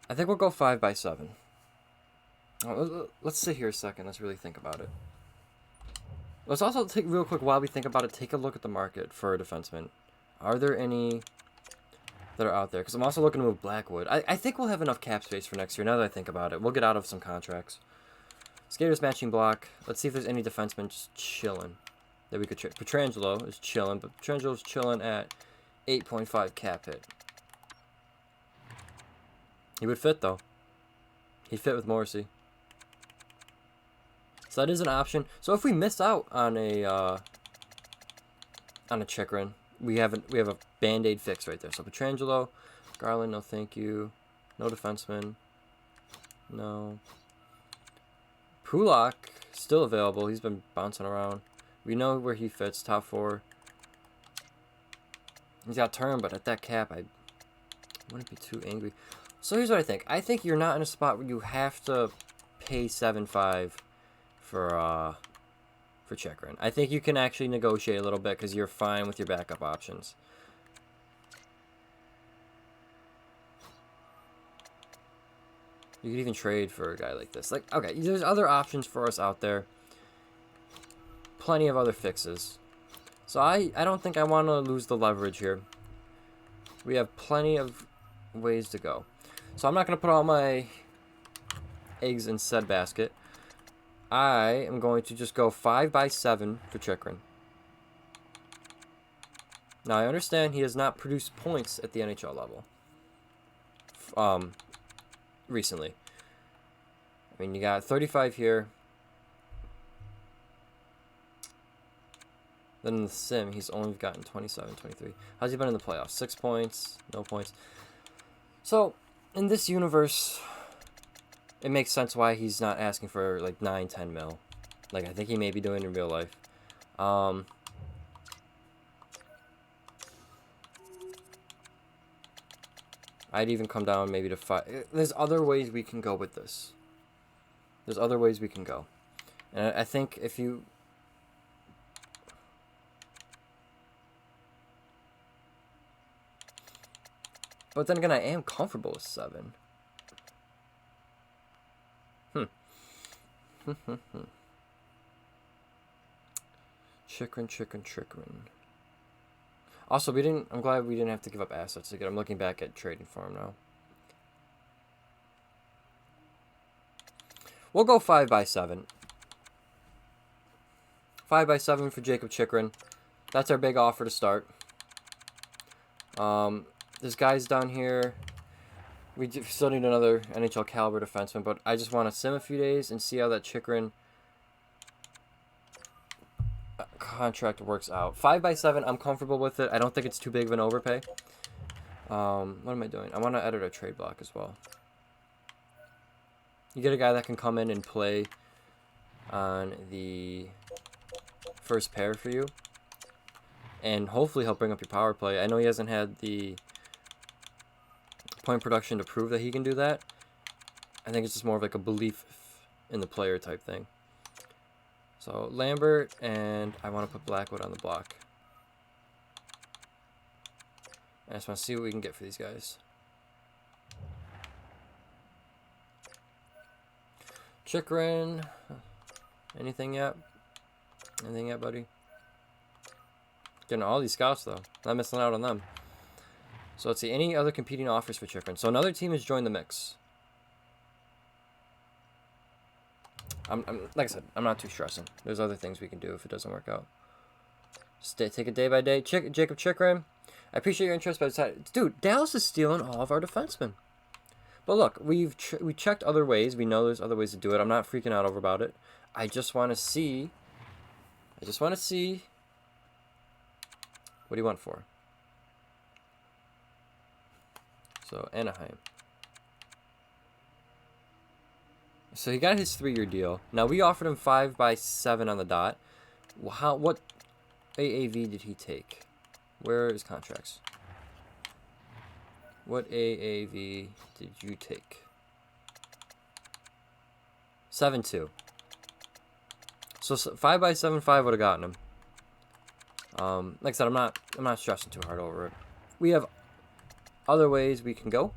I think we'll go 5x7. Let's sit here a second. Let's really think about it. Let's also take real quick while we think about it. Take a look at the market for a defenseman. Are there any that are out there? Because I'm also looking to move Blackwood. I think we'll have enough cap space for next year. Now that I think about it, we'll get out of some contracts. Skaters matching block. Let's see if there's any defensemen just chilling that we could trade. Pietrangelo is chilling, but Pietrangelo's chilling at 8.5 cap hit. He would fit, though. He'd fit with Morrissey. So that is an option. So if we miss out on a Chikrin, we have a Band-Aid fix right there. So Pietrangelo, Garland, no thank you. No defenseman. No. Pulak, still available. He's been bouncing around. We know where he fits, top 4. He's got turn, but at that cap, I wouldn't be too angry. So here's what I think. I think you're not in a spot where you have to pay 7.5 for Chikrin. I think you can actually negotiate a little bit because you're fine with your backup options. You could even trade for a guy like this. Like, okay, there's other options for us out there. Plenty of other fixes. So I don't think I want to lose the leverage here. We have plenty of ways to go. So I'm not going to put all my eggs in said basket. I am going to just go 5x7 for Chikrin. Now, I understand he has not produced points at the NHL level. Recently. I mean, you got 35 here. Then in the sim, he's only gotten 27, 23. How's he been in the playoffs? 6 points, no points. So, in this universe, it makes sense why he's not asking for like 9, 10 mil. Like I think he may be doing in real life. I'd even come down maybe to 5. There's other ways we can go with this. There's other ways we can go. And I think if you... But then again, I am comfortable with 7. Chikrin. Also, I'm glad we didn't have to give up assets to get him. Looking back at trading for him now. We'll go 5x7. 5x7 for Jacob Chikrin. That's our big offer to start. There's guys down here. We still need another NHL caliber defenseman, but I just want to sim a few days and see how that Chikrin contract works out. 5x7, I'm comfortable with it. I don't think it's too big of an overpay. What am I doing? I want to edit a trade block as well. You get a guy that can come in and play on the first pair for you. And hopefully he'll bring up your power play. I know he hasn't had the point production to prove that he can do that. I think it's just more of like a belief in the player type thing. So Lambert, and I want to put Blackwood on the block. I just want to see what we can get for these guys. Chikrin. Anything yet? Anything yet, buddy? Getting all these scouts, though. Not missing out on them. So let's see. Any other competing offers for Chikrin? So another team has joined the mix. Like I said, I'm not too stressing. There's other things we can do if it doesn't work out. Just take it day by day. Jacob Chikrin, I appreciate your interest, but dude, Dallas is stealing all of our defensemen. But look, we checked other ways. We know there's other ways to do it. I'm not freaking out over about it. I just want to see. What do you want for? So Anaheim. So he got his 3-year deal. Now we offered him 5 by 7 on the dot. What AAV did he take? Where are his contracts? What AAV did you take? 7-2. So 5 by 7 5 would have gotten him. Like I said, I'm not stressing too hard over it. We have other ways we can go.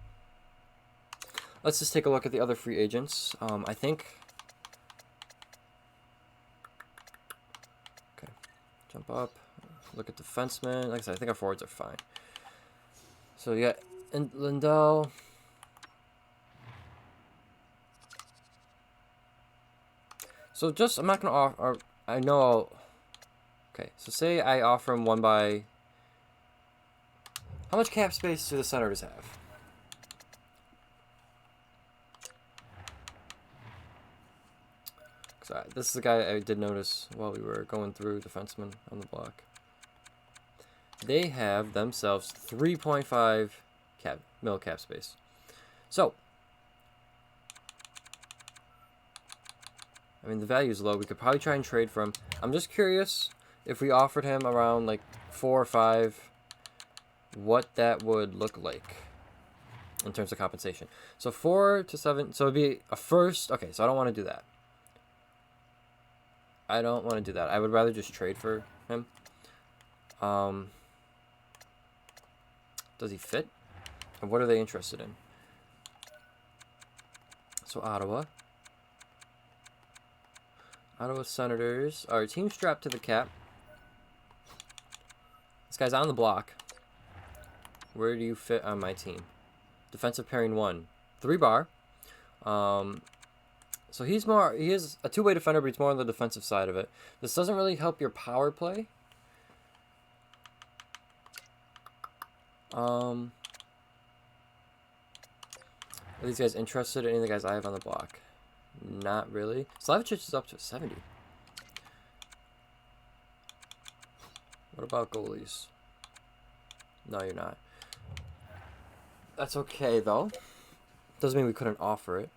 Let's just take a look at the other free agents. I think. Okay, jump up. Look at defensemen. Like I said, I think our forwards are fine. So you got Lindell. So just, I'm not gonna offer. I know I'll. Okay, so say I offer him 1 by. How much cap space do the Senators have? This is the guy I did notice while we were going through defensemen on the block. They have themselves 3.5 mil cap space. So, I mean, the value is low. We could probably try and trade for him. I'm just curious if we offered him around like 4 or 5, what that would look like in terms of compensation. So 4 to 7. So it'd be a first. Okay, so I don't want to do that. I don't want to do that. I would rather just trade for him. Does he fit? And what are they interested in? So Ottawa Senators. Our team strapped to the cap. This guy's on the block. Where do you fit on my team? Defensive pairing 1. 3-bar. So he is a two-way defender, but he's more on the defensive side of it. This doesn't really help your power play. Are these guys interested in any of the guys I have on the block? Not really. Slavicich is up to 70. What about goalies? No, you're not. That's okay, though. Doesn't mean we couldn't offer it.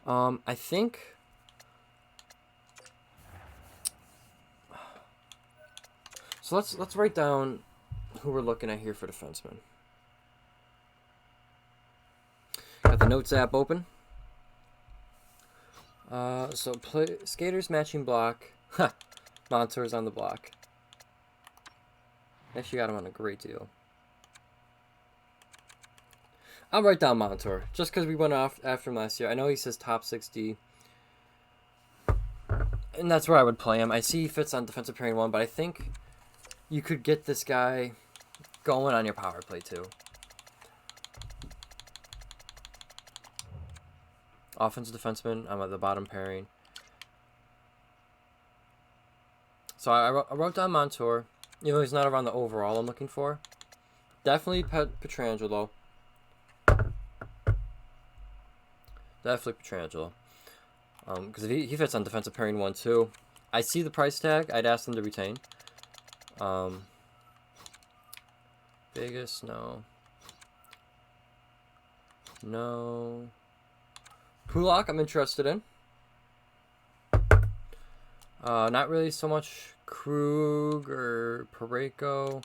I think. So let's write down who we're looking at here for defensemen. Got the Notes app open. So play skaters matching block. Ha, Montour's on the block. Actually got him on a great deal. I'll write down Montour, just because we went off after him last year. I know he says top 60, and that's where I would play him. I see he fits on defensive pairing 1, but I think you could get this guy going on your power play too. Offensive defenseman, I'm at the bottom pairing. So I wrote down Montour, even though he's not around the overall I'm looking for. Definitely Pietrangelo. Definitely Pietrangelo. Because if he fits on defensive pairing 1 too. I see the price tag. I'd ask them to retain. Vegas, no. No. Pulak, I'm interested in. Not really so much Krug or Parayko.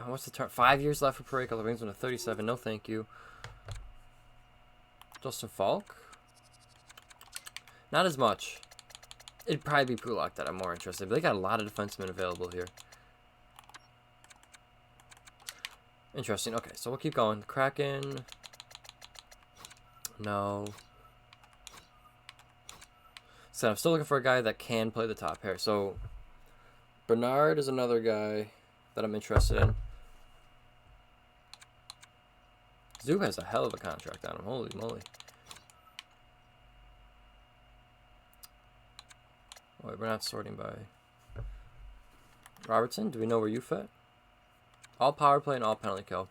What's the term? 5 years left for Parayko. The Rings went to 37. No, thank you. Justin Falk. Not as much. It'd probably be Pulak that I'm more interested in, but they got a lot of defensemen available here. Interesting. Okay, so we'll keep going. Kraken. No. So I'm still looking for a guy that can play the top pair. So Bernard is another guy that I'm interested in. Zoo has a hell of a contract on him. Holy moly. Oh, wait, we're not sorting by Robertson. Do we know where you fit? All power play and all penalty kill.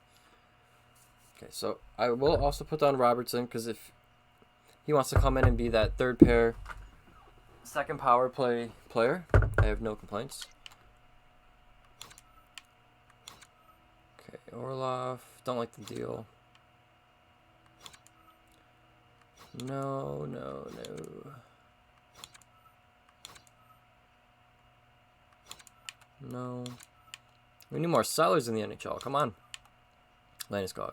Okay, so I will also put down Robertson because if he wants to come in and be that third pair, second power play player, I have no complaints. Okay, Orlov, don't like the deal. No, no, no. No. We need more sellers in the NHL. Come on. Landeskog.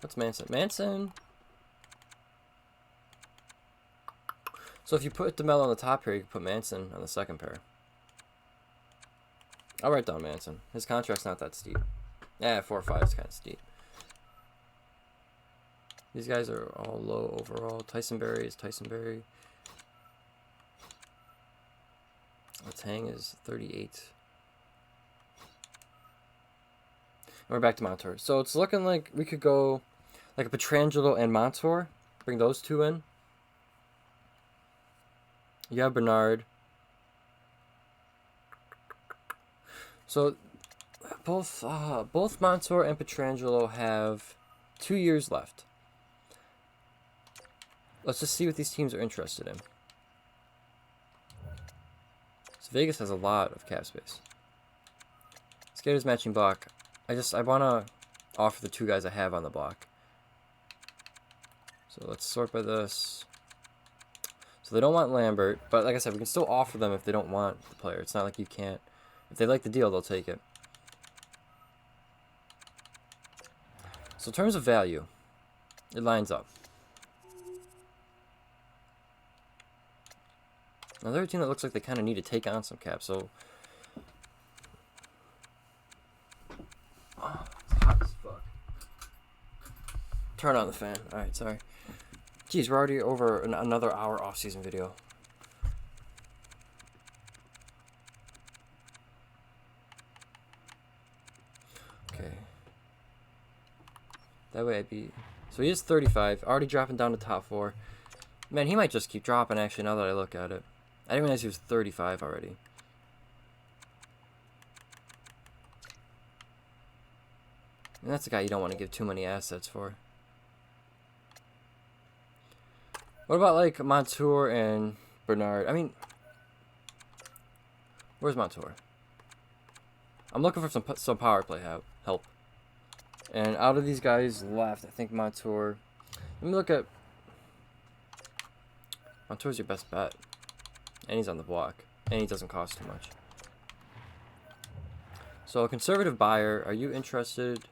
What's Manson? Manson. So if you put DeMello on the top pair, you can put Manson on the second pair. I'll write down Manson. His contract's not that steep. Yeah, 4 or 5 is kind of steep. These guys are all low overall. Tyson Berry is Tyson Berry. Letang is 38. And we're back to Montour. So it's looking like we could go like a Pietrangelo and Montour. Bring those two in. You have Bernard. So both Montour and Pietrangelo have 2 years left. Let's just see what these teams are interested in. So Vegas has a lot of cap space. Skaters matching block. I want to offer the 2 guys I have on the block. So let's sort by this. So they don't want Lambert, but like I said, we can still offer them if they don't want the player. It's not like you can't. If they like the deal, they'll take it. So in terms of value, it lines up. Another team that looks like they kind of need to take on some cap, so... Oh, it's hot as fuck. Turn on the fan. Alright, sorry. Jeez, we're already over another hour off-season video. Okay. That way I'd be... So he is 35, already dropping down to top 4. Man, he might just keep dropping, actually, now that I look at it. I didn't realize he was 35 already. And that's a guy you don't want to give too many assets for. What about, like, Montour and Bernard? I mean, where's Montour? I'm looking for some power play help. And out of these guys left, I think Montour... Let me look at... Montour's your best bet. And he's on the block. And he doesn't cost too much. So, a conservative buyer, are you interested?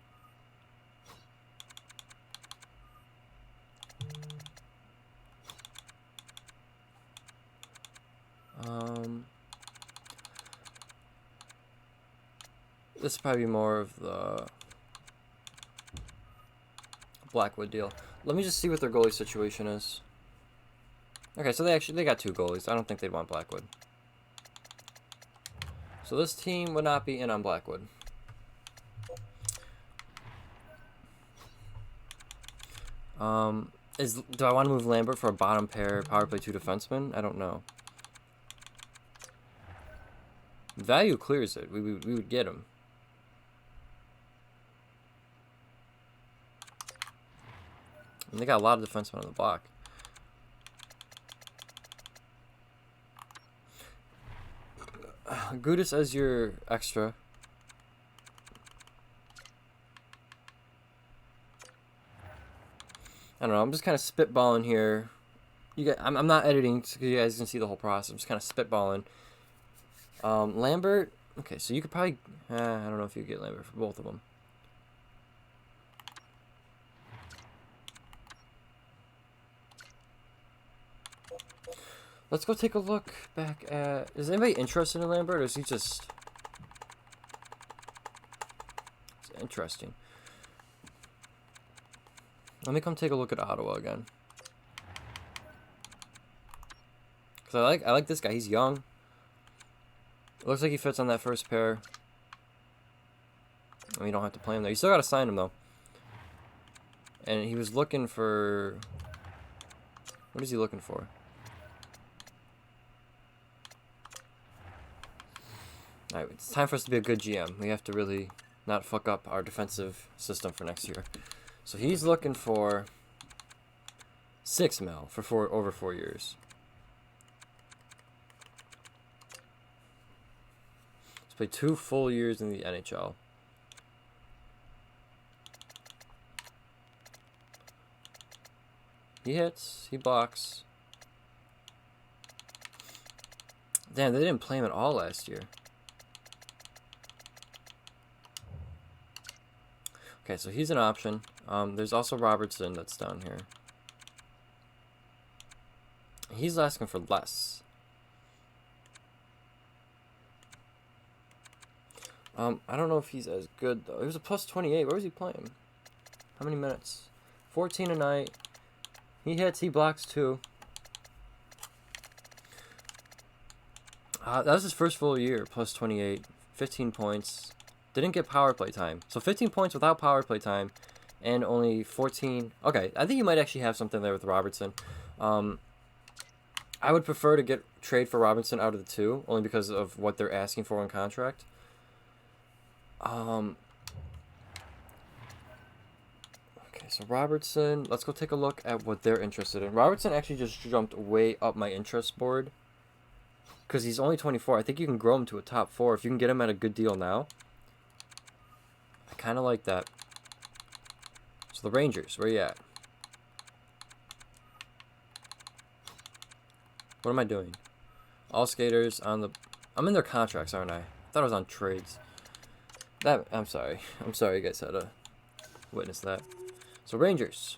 This is probably more of the Blackwood deal. Let me just see what their goalie situation is. Okay, so they got 2 goalies. I don't think they'd want Blackwood. So this team would not be in on Blackwood. Do I want to move Lambert for a bottom pair power play 2 defenseman? I don't know. Value clears it. We would get him. And they got a lot of defensemen on the block. Gudis as your extra. I don't know. I'm just kind of spitballing here. I'm not editing so you guys can see the whole process. I'm just kind of spitballing. Lambert. Okay, so you could probably. I don't know if you could get Lambert for both of them. Let's go take a look back at... Is anybody interested in Lambert, or is he just... It's interesting. Let me come take a look at Ottawa again. Because I like this guy. He's young. It looks like he fits on that first pair. I mean, you don't have to play him there. You still got to sign him, though. And he was looking for... What is he looking for? Alright, it's time for us to be a good GM. We have to really not fuck up our defensive system for next year. So he's looking for 6 mil for over 4 years. Let's play 2 full years in the NHL. He hits, he blocks. Damn, they didn't play him at all last year. Okay, so he's an option. There's also Robertson that's down here. He's asking for less. I don't know if he's as good, though. He was a plus 28. Where was he playing? How many minutes? 14 a night. He hits, he blocks too. That was his first full year, plus 28, 15 points. Didn't get power play time. So 15 points without power play time, and only 14. Okay, I think you might actually have something there with Robertson. I would prefer to trade for Robinson out of the 2, only because of what they're asking for in contract. Okay, so Robertson, let's go take a look at what they're interested in. Robertson actually just jumped way up my interest board because he's only 24. I think you can grow him to a top 4 if you can get him at a good deal now. I kind of like that. So the Rangers, where you at? What am I doing? All skaters on the... I'm in their contracts, aren't I? I thought I was on trades. I'm sorry. I'm sorry you guys had to witness that. So Rangers.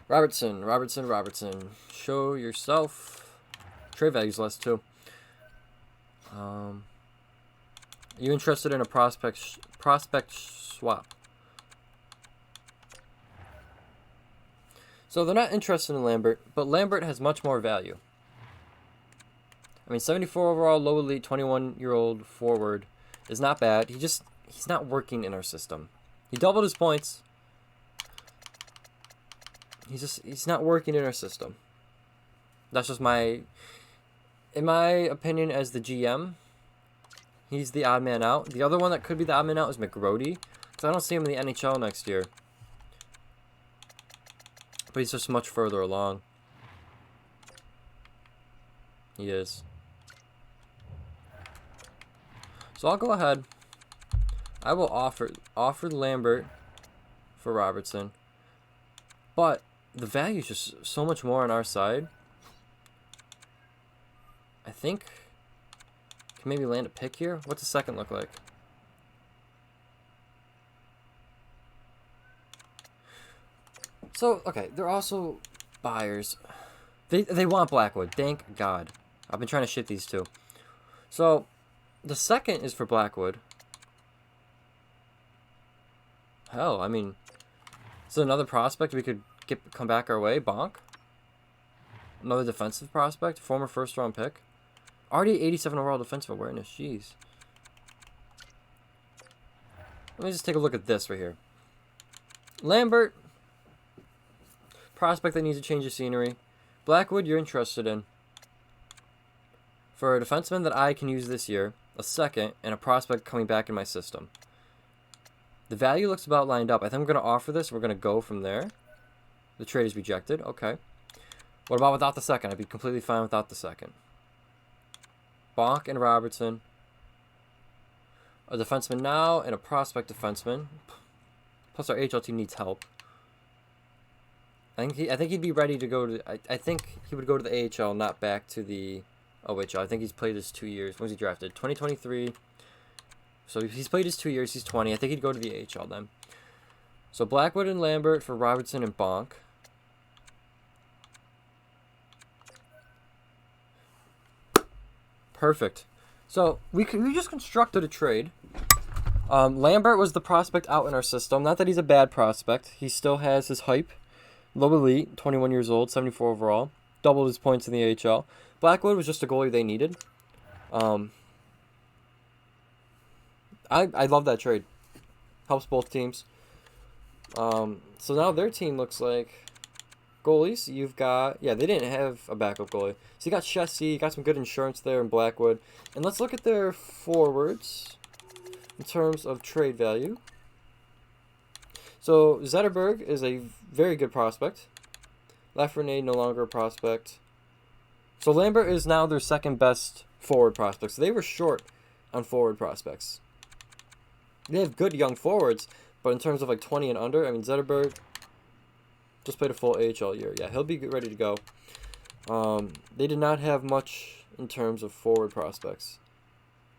Robertson. Show yourself. Trade value's less too. You interested in a prospect swap? So they're not interested in Lambert, but Lambert has much more value. I mean, 74 overall, low elite, 21-year-old forward is not bad. He's not working in our system. He doubled his points. He's not working in our system. That's just in my opinion as the GM, he's the odd man out. The other one that could be the odd man out is McGrody, because I don't see him in the NHL next year. But he's just much further along. He is. So I'll go ahead. I will offer Lambert for Robertson. But the value is just so much more on our side. I think can maybe land a pick here. What's the second look like? So, okay, they're also buyers. They want Blackwood. Thank God. I've been trying to ship these two. So, the second is for Blackwood. Hell, I mean, is another prospect we could come back our way? Bonk. Another defensive prospect, former first-round pick. Already 87 overall defensive awareness. Jeez. Let me just take a look at this right here. Lambert, prospect that needs a change of scenery. Blackwood, you're interested in. For a defenseman that I can use this year, a second, and a prospect coming back in my system. The value looks about lined up. I think I'm going to offer this. We're going to go from there. The trade is rejected. Okay. What about without the second? I'd be completely fine without the second. Bonk and Robertson. A defenseman now and a prospect defenseman. Plus our HL team needs help. I think he'd be ready to go to... I think he would go to the AHL, not back to the OHL. I think he's played his 2 years. When was he drafted? 2023. So he's played his 2 years. He's 20. I think he'd go to the AHL then. So Blackwood and Lambert for Robertson and Bonk. Perfect. So we just constructed a trade. Lambert was the prospect out in our system. Not that he's a bad prospect. He still has his hype. Low elite, 21 years old, 74 overall. Doubled his points in the AHL. Blackwood was just a goalie they needed. I love that trade. Helps both teams. So now their team looks like goalies. You've got, yeah, they didn't have a backup goalie. So you got Chessie, you got some good insurance there in Blackwood. And let's look at their forwards in terms of trade value. So Zetterberg is a very good prospect. Lafreniere no longer a prospect. So Lambert is now their second best forward prospect. So they were short on forward prospects. They have good young forwards, but in terms of like 20 and under, I mean, Zetterberg just played a full AHL year. Yeah, he'll be ready to go. They did not have much in terms of forward prospects.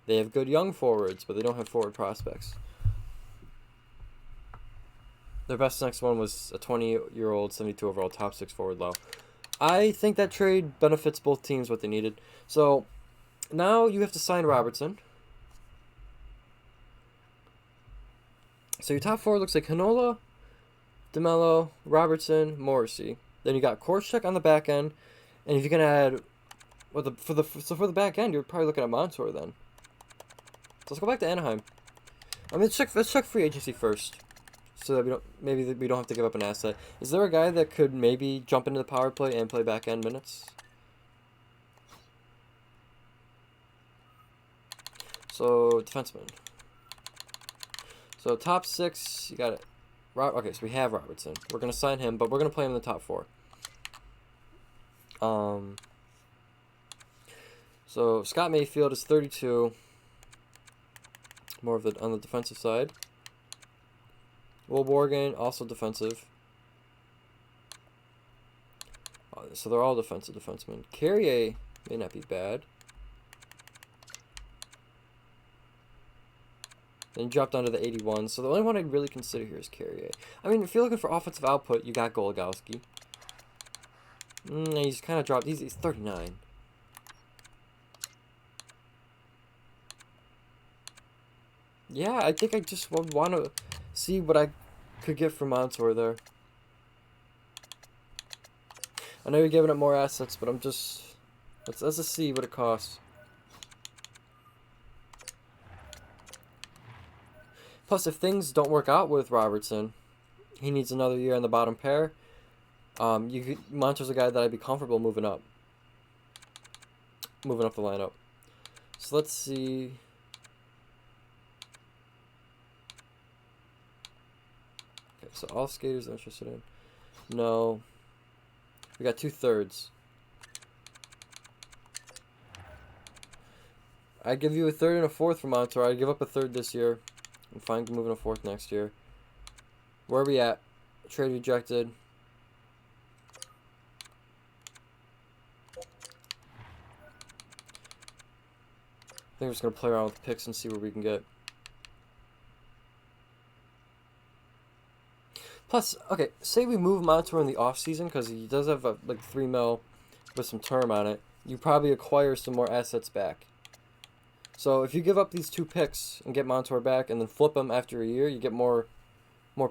They have good young forwards, but they don't have forward prospects. Their best next one was a 20-year-old, 72 overall, top 6 forward low. I think that trade benefits both teams what they needed. So now you have to sign Robertson. So your top four looks like Hanola, DeMello, Robertson, Morrissey. Then you got Korchak on the back end, and if you can add, well, for the back end, you're probably looking at Montour then. So let's go back to Anaheim. I mean, let's check free agency first, so that we don't have to give up an asset. Is there a guy that could maybe jump into the power play and play back end minutes? So defenseman. So top 6, you got it. Okay, so we have Robertson. We're gonna sign him, but we're gonna play him in the top 4. So Scott Mayfield is 32. More of on the defensive side. Will Morgan, also defensive. So they're all defensive defensemen. Carrier may not be bad. Then you drop down to the 81. So the only one I'd really consider here is Carrier. I mean, if you're looking for offensive output, you got Goligoski. He's kind of dropped. He's 39. Yeah, I think I just would want to see what I could get from Montour there. I know you're giving up more assets, but I'm just... Let's just see what it costs. Plus, if things don't work out with Robertson, he needs another year in the bottom pair. Montour's a guy that I'd be comfortable moving up the lineup. So let's see. Okay, so all skaters are interested in. No. We got 2/3. I'd give you a 1/3 and a 1/4 for Montour. I'd give up a 1/3 this year. I'm fine moving a 4th next year. Where are we at? Trade rejected. I think we're just going to play around with picks and see where we can get. Plus, okay, say we move Montour in the offseason because he does have like $3 million with some term on it. You probably acquire some more assets back. So if you give up these 2 picks and get Montour back and then flip them after a year, you get more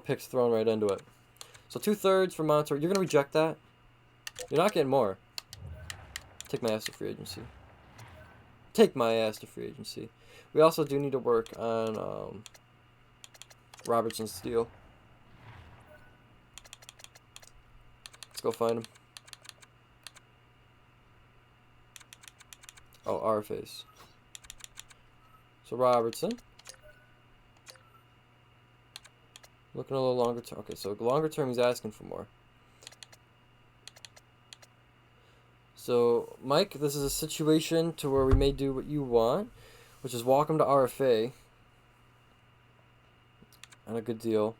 picks thrown right into it. So 2/3 for Montour. You're going to reject that? You're not getting more. Take my ass to free agency. Take my ass to free agency. We also do need to work on Robertson's deal. Let's go find him. Oh, RFAs. So Robertson. Looking a little longer term. Okay, so longer term he's asking for more. So, Mike, this is a situation to where we may do what you want, which is walk him to RFA on a good deal.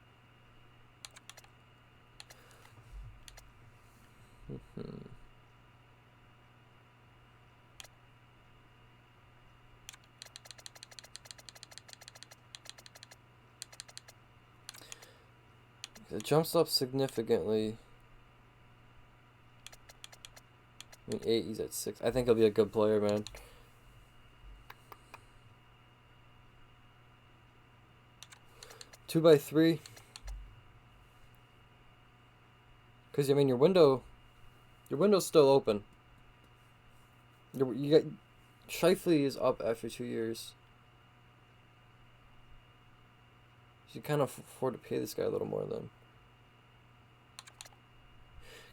It jumps up significantly. I mean, 8, he's at 6. I think he'll be a good player, man. 2x3. Because, I mean, your window's still open. You got... Shifley is up after 2 years. So you kind of afford to pay this guy a little more then.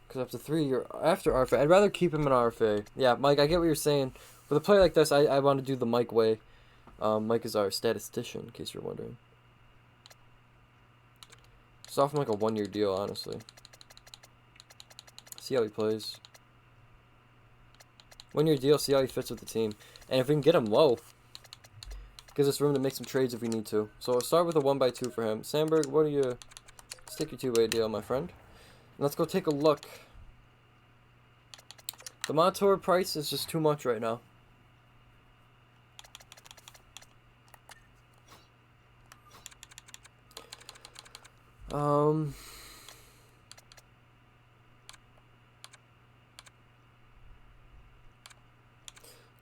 Because after 3, you're after RFA. I'd rather keep him in RFA. Yeah, Mike, I get what you're saying. With a player like this, I want to do the Mike way. Mike is our statistician, in case you're wondering. Just off him like a 1-year deal, honestly. See how he plays. 1-year deal, see how he fits with the team. And if we can get him low, gives us room to make some trades if we need to. So I'll start with a 1x2 for him. Sandberg, what do you... Let's take your 2-way deal, my friend. And let's go take a look. The Montour price is just too much right now.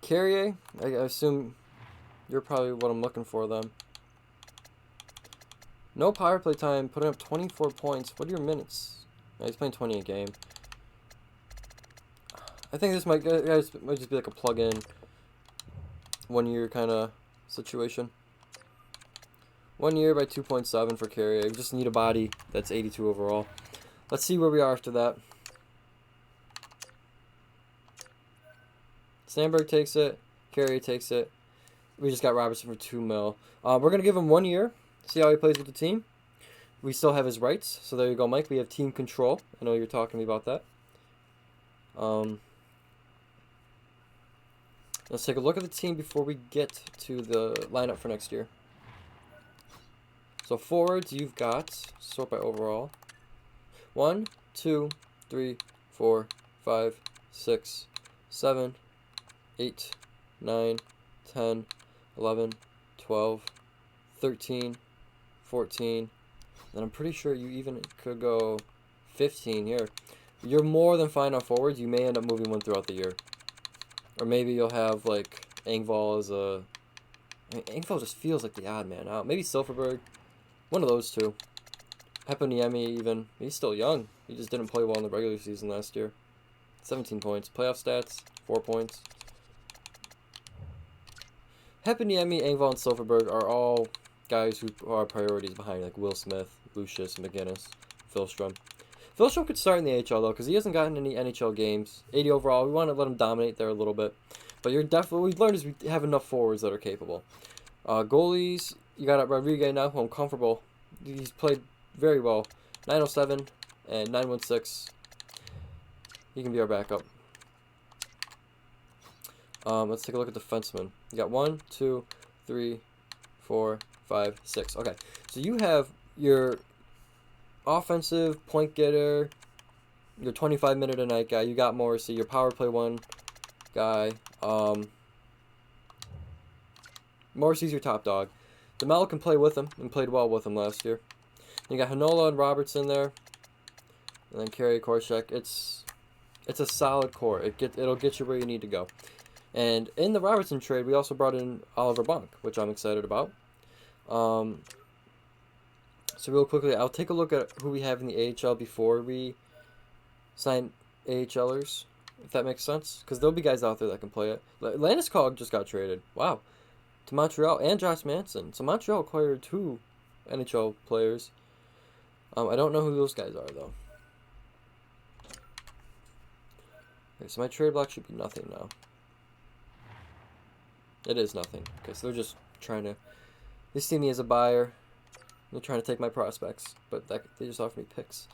Carrier, I assume you're probably what I'm looking for then. No power play time, putting up 24 points. What are your minutes? Oh, he's playing 20 a game. I think this might just be like a plug-in 1-year kind of situation. 1 year by 2.7 for Carrier. We just need a body that's 82 overall. Let's see where we are after that. Sandberg takes it. Carrier takes it. We just got Robertson for 2 mil. We're going to give him 1 year. See how he plays with the team. We still have his rights. So there you go, Mike. We have team control. I know you're talking to me about that. Let's take a look at the team before we get to the lineup for next year. So forwards, you've got, sort by overall, 1, 2, 3, 4, 5, 6, 7, 8, 9, 10, 11, 12, 13, 14, and I'm pretty sure you even could go 15 here. You're more than fine on forwards. You may end up moving one throughout the year. Or maybe you'll have, like, Engvall as a... I mean, Engvall just feels like the odd man out. Maybe Silverberg. One of those two. Heponiemi even. He's still young. He just didn't play well in the regular season last year. 17 points. Playoff stats, 4 points. Heponiemi, Engvall, and Silverberg are all guys who are priorities behind, like Will Smith, Lucius, McGinnis, Philstrom. Philstrom could start in the AHL, though, because he hasn't gotten any NHL games. 80 overall. We want to let him dominate there a little bit. But you're definitely... What we've learned is we have enough forwards that are capable. Goalies, you got Rodriguez now, who I'm comfortable. He's played very well. 907 and 916. He can be our backup. Let's take a look at defensemen. You got 1, 2, 3, 4, 5, 6. Okay, so you have your offensive point getter, your 25-minute-a-night guy. You got Morrissey, your power play 1 guy. Morrissey's your top dog. DeMello can play with him and played well with him last year. You got Hanola and Robertson there, and then Carey Korshak. It's a solid core. It'll get you where you need to go. And in the Robertson trade, we also brought in Oliver Bonk, which I'm excited about. So real quickly, I'll take a look at who we have in the AHL before we sign AHLers, if that makes sense. Because there'll be guys out there that can play it. Landeskog just got traded. Wow. To Montreal, and Josh Manson. So Montreal acquired 2 NHL players. I don't know who those guys are, though. Okay, so my trade block should be nothing now. It is nothing. Okay, so they're just trying to... They see me as a buyer. They're trying to take my prospects, but they just offer me picks.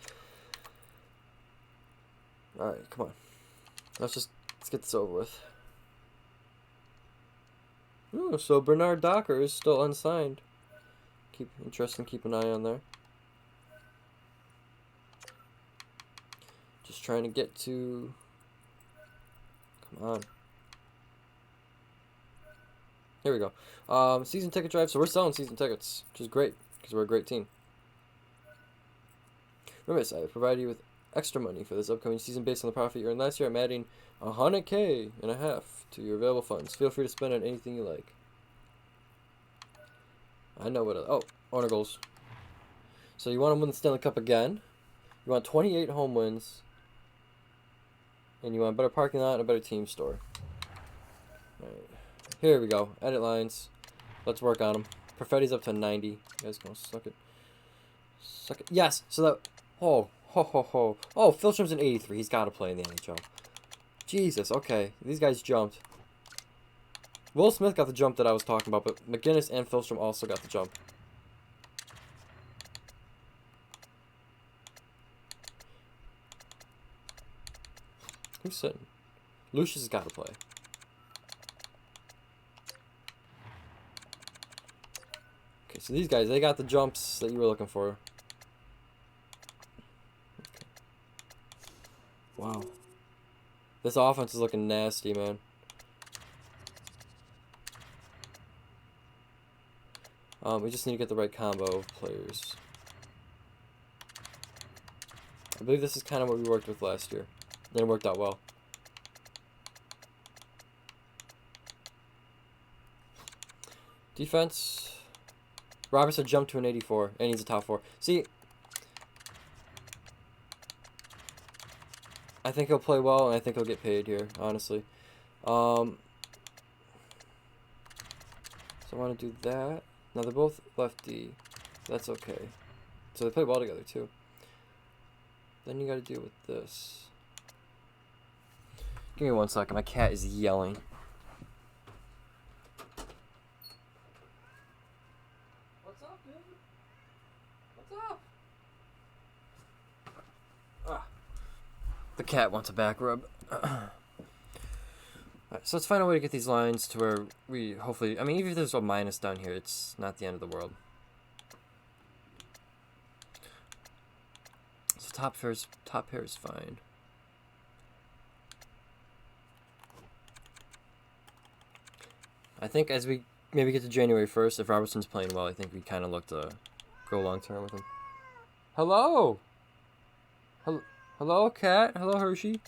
Alright, come on. Let's get this over with. Ooh, so Bernard Docker is still unsigned. Interesting, keep an eye on there. Just trying to get to... Come on. Here we go. Season ticket drive. So we're selling season tickets, which is great because we're a great team. Remember, I provided you with extra money for this upcoming season based on the profit you earned last year. I'm adding $100,500 to your available funds. Feel free to spend on anything you like. I know what. Oh, honor goals. So you want to win the Stanley Cup again. You want 28 home wins. And you want a better parking lot and a better team store. Alright. Here we go. Edit lines. Let's work on them. Perfetti's up to 90. You guys gonna suck it. Suck it. Yes! So that... Oh. Ho, ho, ho. Oh, Philstrom's an 83. He's got to play in the NHL. Jesus, okay. These guys jumped. Will Smith got the jump that I was talking about, but McGinnis and Philstrom also got the jump. Who's sitting? Lucius has got to play. Okay, so these guys, they got the jumps that you were looking for. Okay. Wow. This offense is looking nasty, man. We just need to get the right combo of players. I believe this is kind of what we worked with last year. And it worked out well. Defense. Robertson jumped to an 84, and he's a top 4. See, I think he'll play well, and I think he'll get paid here, honestly. So I want to do that. Now they're both lefty. That's okay. So they play well together too. Then you got to deal with this. Give me 1 second. My cat is yelling. What's up, dude? What's up? Ah. The cat wants a back rub. Alright, so let's find a way to get these lines to where we hopefully... I mean, even if there's a minus down here, it's not the end of the world. So top pair is fine. I think as we maybe get to January 1st, if Robertson's playing well, I think we kind of look to go long term with him. Hello! Hello, cat? Hello, Hershey?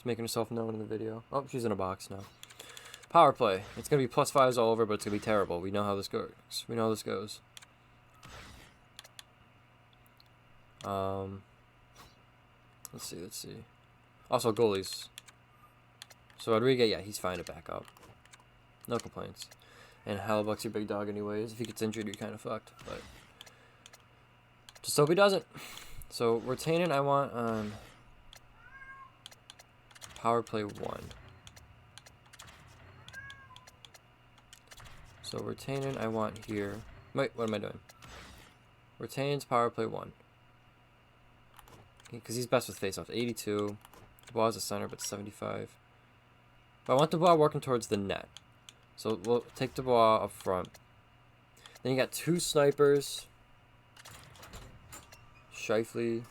Making herself known in the video. Oh, she's in a box now. Power play. It's going to be +5s all over, but it's going to be terrible. We know how this goes. We know how this goes. Let's see. Also, goalies. So Rodriguez, yeah, he's fine to back up. No complaints. And Hallebuck's your big dog anyways. If he gets injured, you're kind of fucked. But just hope he doesn't. So retaining, I want on... Power play 1. So retaining, I want here. Wait, what am I doing? Retains power play 1. Because he's best with faceoff. 82. Dubois is a center, but 75. But I want Dubois working towards the net. So we'll take Dubois up front. Then you got 2 snipers. Scheifele.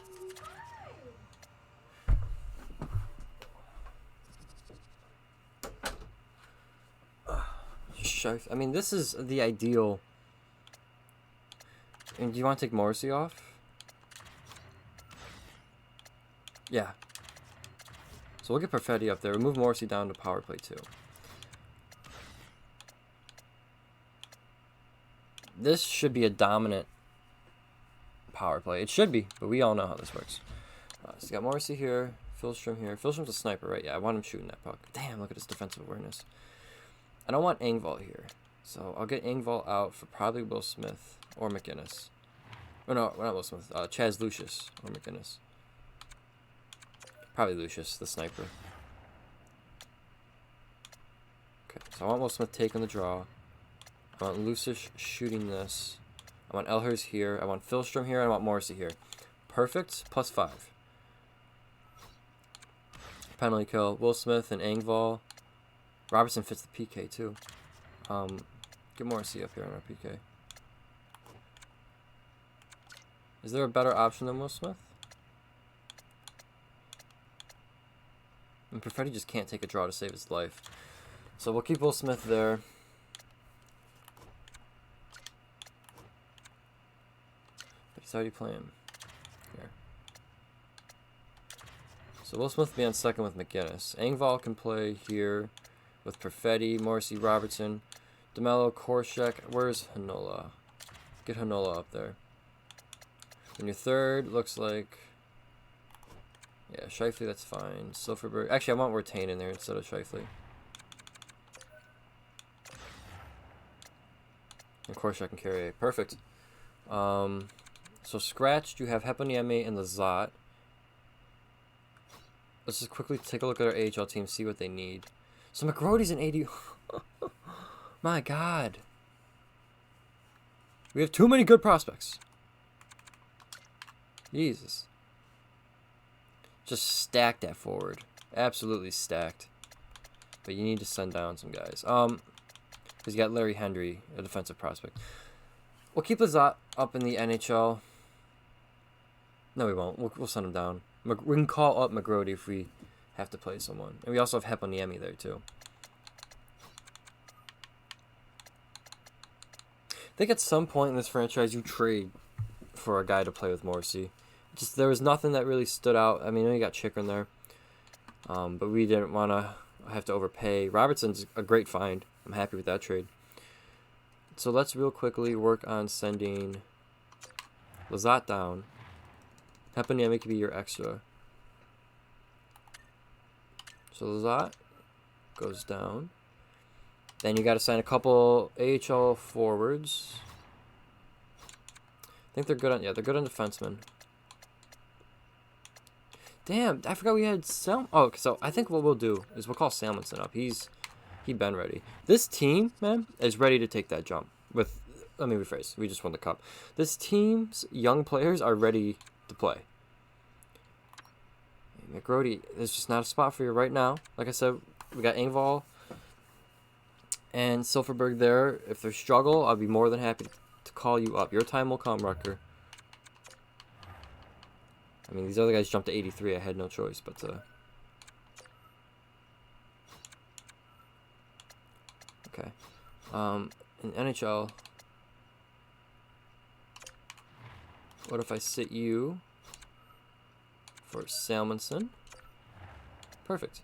I mean, this is the ideal. And do you want to take Morrissey off? Yeah. So we'll get Perfetti up there. We'll move Morrissey down to power play 2. This should be a dominant power play. It should be, but we all know how this works. So you got Morrissey here, Philstrom here. Philstrom's a sniper, right? Yeah, I want him shooting that puck. Damn, look at his defensive awareness. I don't want Engvall here. So I'll get Engvall out for probably Will Smith or McGinnis. Oh, no, not Will Smith. Chaz Lucius or McGinnis. Probably Lucius, the sniper. Okay, so I want Will Smith taking the draw. I want Lucius shooting this. I want Elhers here. I want Philstrom here. I want Morrissey here. Perfect. +5. Penalty kill. Will Smith and Engvall. Robertson fits the PK too. Get Morrissey up here on our PK. Is there a better option than Will Smith? And Perfetti just can't take a draw to save his life. So we'll keep Will Smith there. But he's already playing here. So Will Smith will be on second with McGinnis. Engvall can play here with Perfetti, Morrissey, Robertson, DeMello, Korshak. Where's Hanola? Get Hanola up there. And your third looks like... Yeah, Shifley, that's fine. Silverberg. Actually, I want Retain in there instead of Shifley. Of course, I can carry a. Perfect. So scratched, you have Heponieme and Lazat. Let's just quickly take a look at our AHL team, see what they need. So McGrody's an 80. My God. We have too many good prospects. Jesus. Just stacked that forward. Absolutely stacked. But you need to send down some guys. Because you got Larry Hendry, a defensive prospect. We'll keep Lazat up in the NHL. No, we won't. We'll send him down. We can call up McGrody if we have to play someone. And we also have Heponieme there, too. I think at some point in this franchise, you trade for a guy to play with Morrissey. Just there was nothing that really stood out. I mean, you got Chikrin there. But we didn't want to have to overpay. Robertson's a great find. I'm happy with that trade. So let's real quickly work on sending Lazat down. Heponieme could be your extra. So Lazat goes down. Then you got to sign a couple AHL forwards. I think they're good on, yeah, they're good on defensemen. Damn, I forgot we had oh, so I think what we'll do is we'll call Salmonson up. He's been ready. This team, man, is ready to take that jump. Let me rephrase. We just won the cup. This team's young players are ready to play. McGrody, there's just not a spot for you right now. Like I said, we got Engvall and Silverberg there. If they struggle, I'll be more than happy to call you up. Your time will come, Rucker. I mean, these other guys jumped to 83. I had no choice, but okay. In NHL, what if I sit you for Salmonson? Perfect.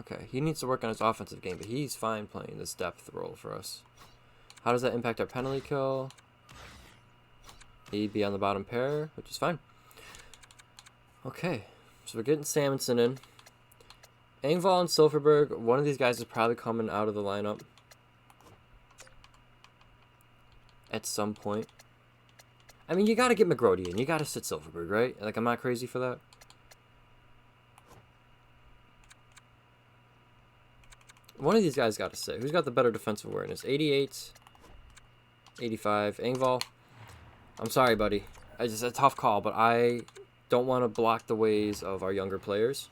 Okay, he needs to work on his offensive game, but he's fine playing this depth role for us. How does that impact our penalty kill? He'd be on the bottom pair, which is fine. Okay, so we're getting Salmonson in. Engvall and Silverberg, one of these guys is probably coming out of the lineup at some point. I mean, you got to get McGrody in. You got to sit Silverberg, right? Like, I'm not crazy for that. One of these guys got to sit. Who's got the better defensive awareness? 88, 85. Engvall. I'm sorry, buddy. It's a tough call, but I don't want to block the ways of our younger players.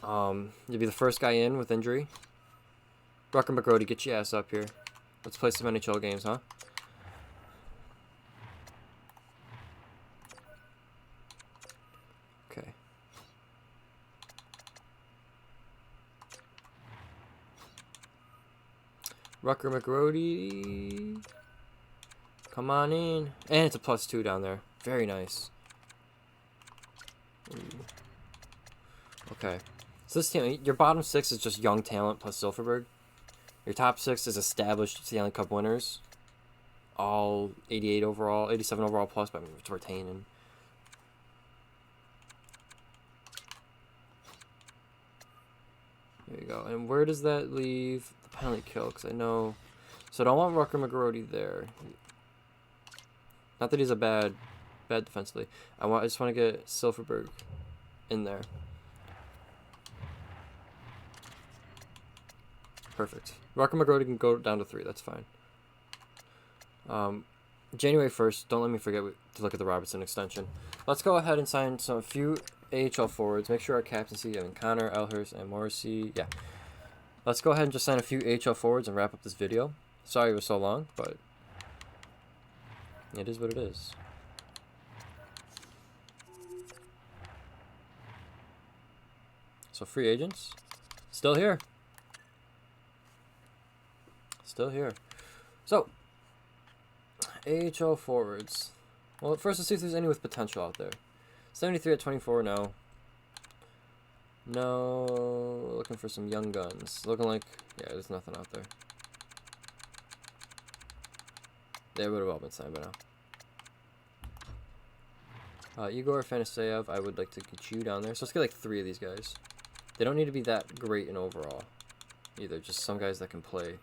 You'll be the first guy in with injury. Rucker McGrody, get your ass up here. Let's play some NHL games, huh? Okay. Rucker McGrody. Come on in. And it's a +2 down there. Very nice. Ooh. Okay. So this team, your bottom 6 is just young talent plus Silverberg. Your top 6 is established Stanley Cup winners. All 88 overall, 87 overall plus, but I mean, it's retaining. There you go. And where does that leave the penalty kill? Because I know... So I don't want Rucker McGrody there. Not that he's a bad defensively. I just want to get Silverberg in there. Perfect. Rucker McGrody can go down to 3. That's fine. January 1st, don't let me forget to look at the Robertson extension. Let's go ahead and sign a few AHL forwards. Make sure our captaincy, I mean, Connor, Elhurst, and Morrissey. Yeah. Let's go ahead and just sign a few AHL forwards and wrap up this video. Sorry it was so long, but it is what it is. So free agents, still here. Still here. So, AHL forwards. Well, first let's see if there's any with potential out there. 73 at 24, no. No, looking for some young guns. Looking like, yeah, there's nothing out there. They would have all been signed by now. Igor Fanaseyev, I would like to get you down there. So let's get like 3 of these guys. They don't need to be that great in overall either. Just some guys that can play.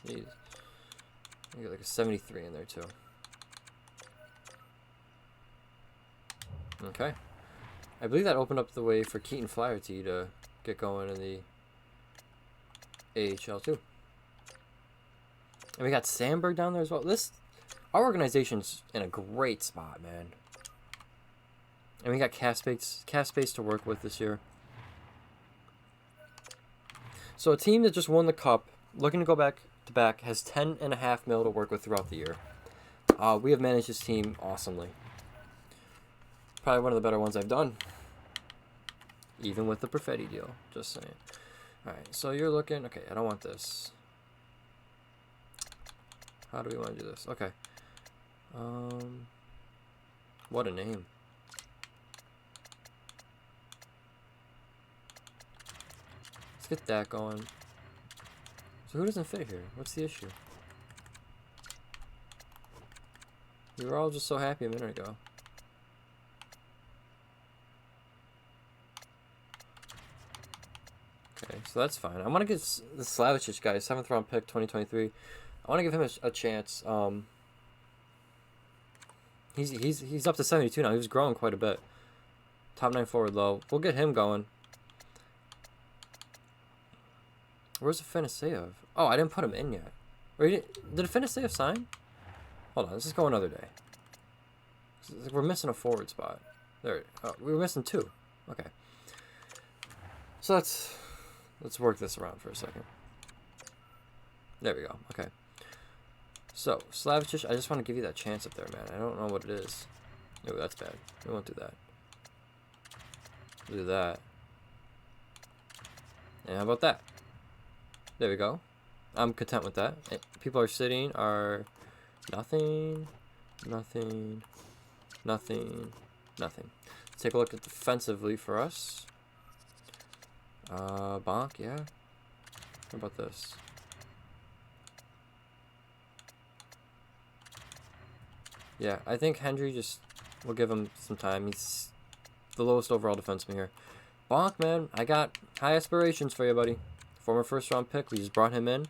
Jeez. I get like a 73 in there too. Okay. I believe that opened up the way for Keaton Flaherty to get going in the AHL too. And we got Sandberg down there as well. Our organization's in a great spot, man. And we got cap space to work with this year. So a team that just won the cup, looking to go back to back, has $10.5 million to work with throughout the year. We have managed this team awesomely. Probably one of the better ones I've done. Even with the Perfetti deal, just saying. Alright, so you're looking... Okay, I don't want this. How do we want to do this? Okay. What a name. Let's get that going. So who doesn't fit here? What's the issue? You were all just so happy a minute ago. Okay, so that's fine. I want to get the Slavicic guy, 7th round pick, 2023. I want to give him a chance. He's up to 72 now. He was growing quite a bit. Top 9 forward low. We'll get him going. Where's the Fanaseyev? Oh, I didn't put him in yet. Did Fanaseyev sign? Hold on, let's just go another day. We're missing a forward spot. There. Oh, we were missing 2. Okay. So let's work this around for a second. There we go. Okay. So, Slavicic, I just want to give you that chance up there, man. I don't know what it is. No, that's bad. We won't do that. We'll do that. And how about that? There we go. I'm content with that. People are sitting are nothing, nothing, nothing, nothing. Let's take a look at defensively for us. Bonk, yeah. How about this? Yeah, I think Hendry we'll give him some time. He's the lowest overall defenseman here. Bonk, man, I got high aspirations for you, buddy. Former 1st round pick, we just brought him in.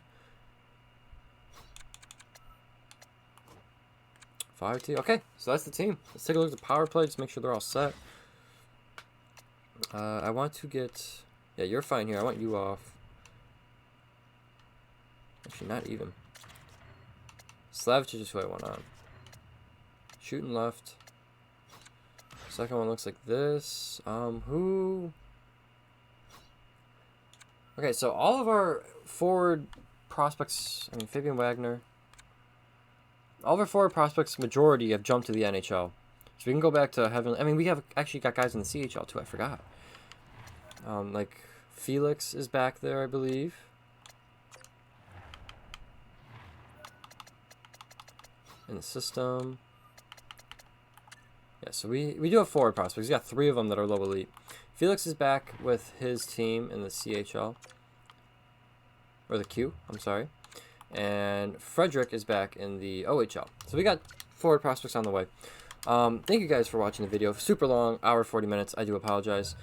5-2. Okay, so that's the team. Let's take a look at the power play, just make sure they're all set. I want to get... Yeah, you're fine here. I want you off. Actually, not even. Slavicic is who I want on. Shooting left. Second one looks like this. Who... Okay, so all of our forward prospects, I mean, Fabian Wagner, all of our forward prospects, majority have jumped to the NHL. So we can go back to having, I mean, we have actually got guys in the CHL too, I forgot. Like, Felix is back there, I believe. In the system. Yeah, so we do have forward prospects. We got 3 of them that are low elite. Felix is back with his team in the CHL. Or the Q, I'm sorry. And Frederick is back in the OHL. So we got forward prospects on the way. Thank you guys for watching the video. Super long, hour 40 minutes. I do apologize.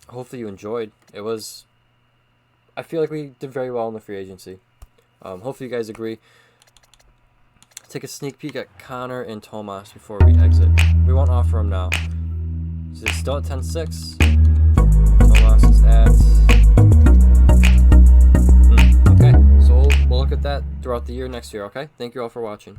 Hopefully you enjoyed. I feel like we did very well in the free agency. Hopefully you guys agree. Take a sneak peek at Connor and Tomas before we exit. We won't offer them now. So it's still at 10-6. Tomas is at... Okay, so we'll look at that throughout the year next year, okay? Thank you all for watching.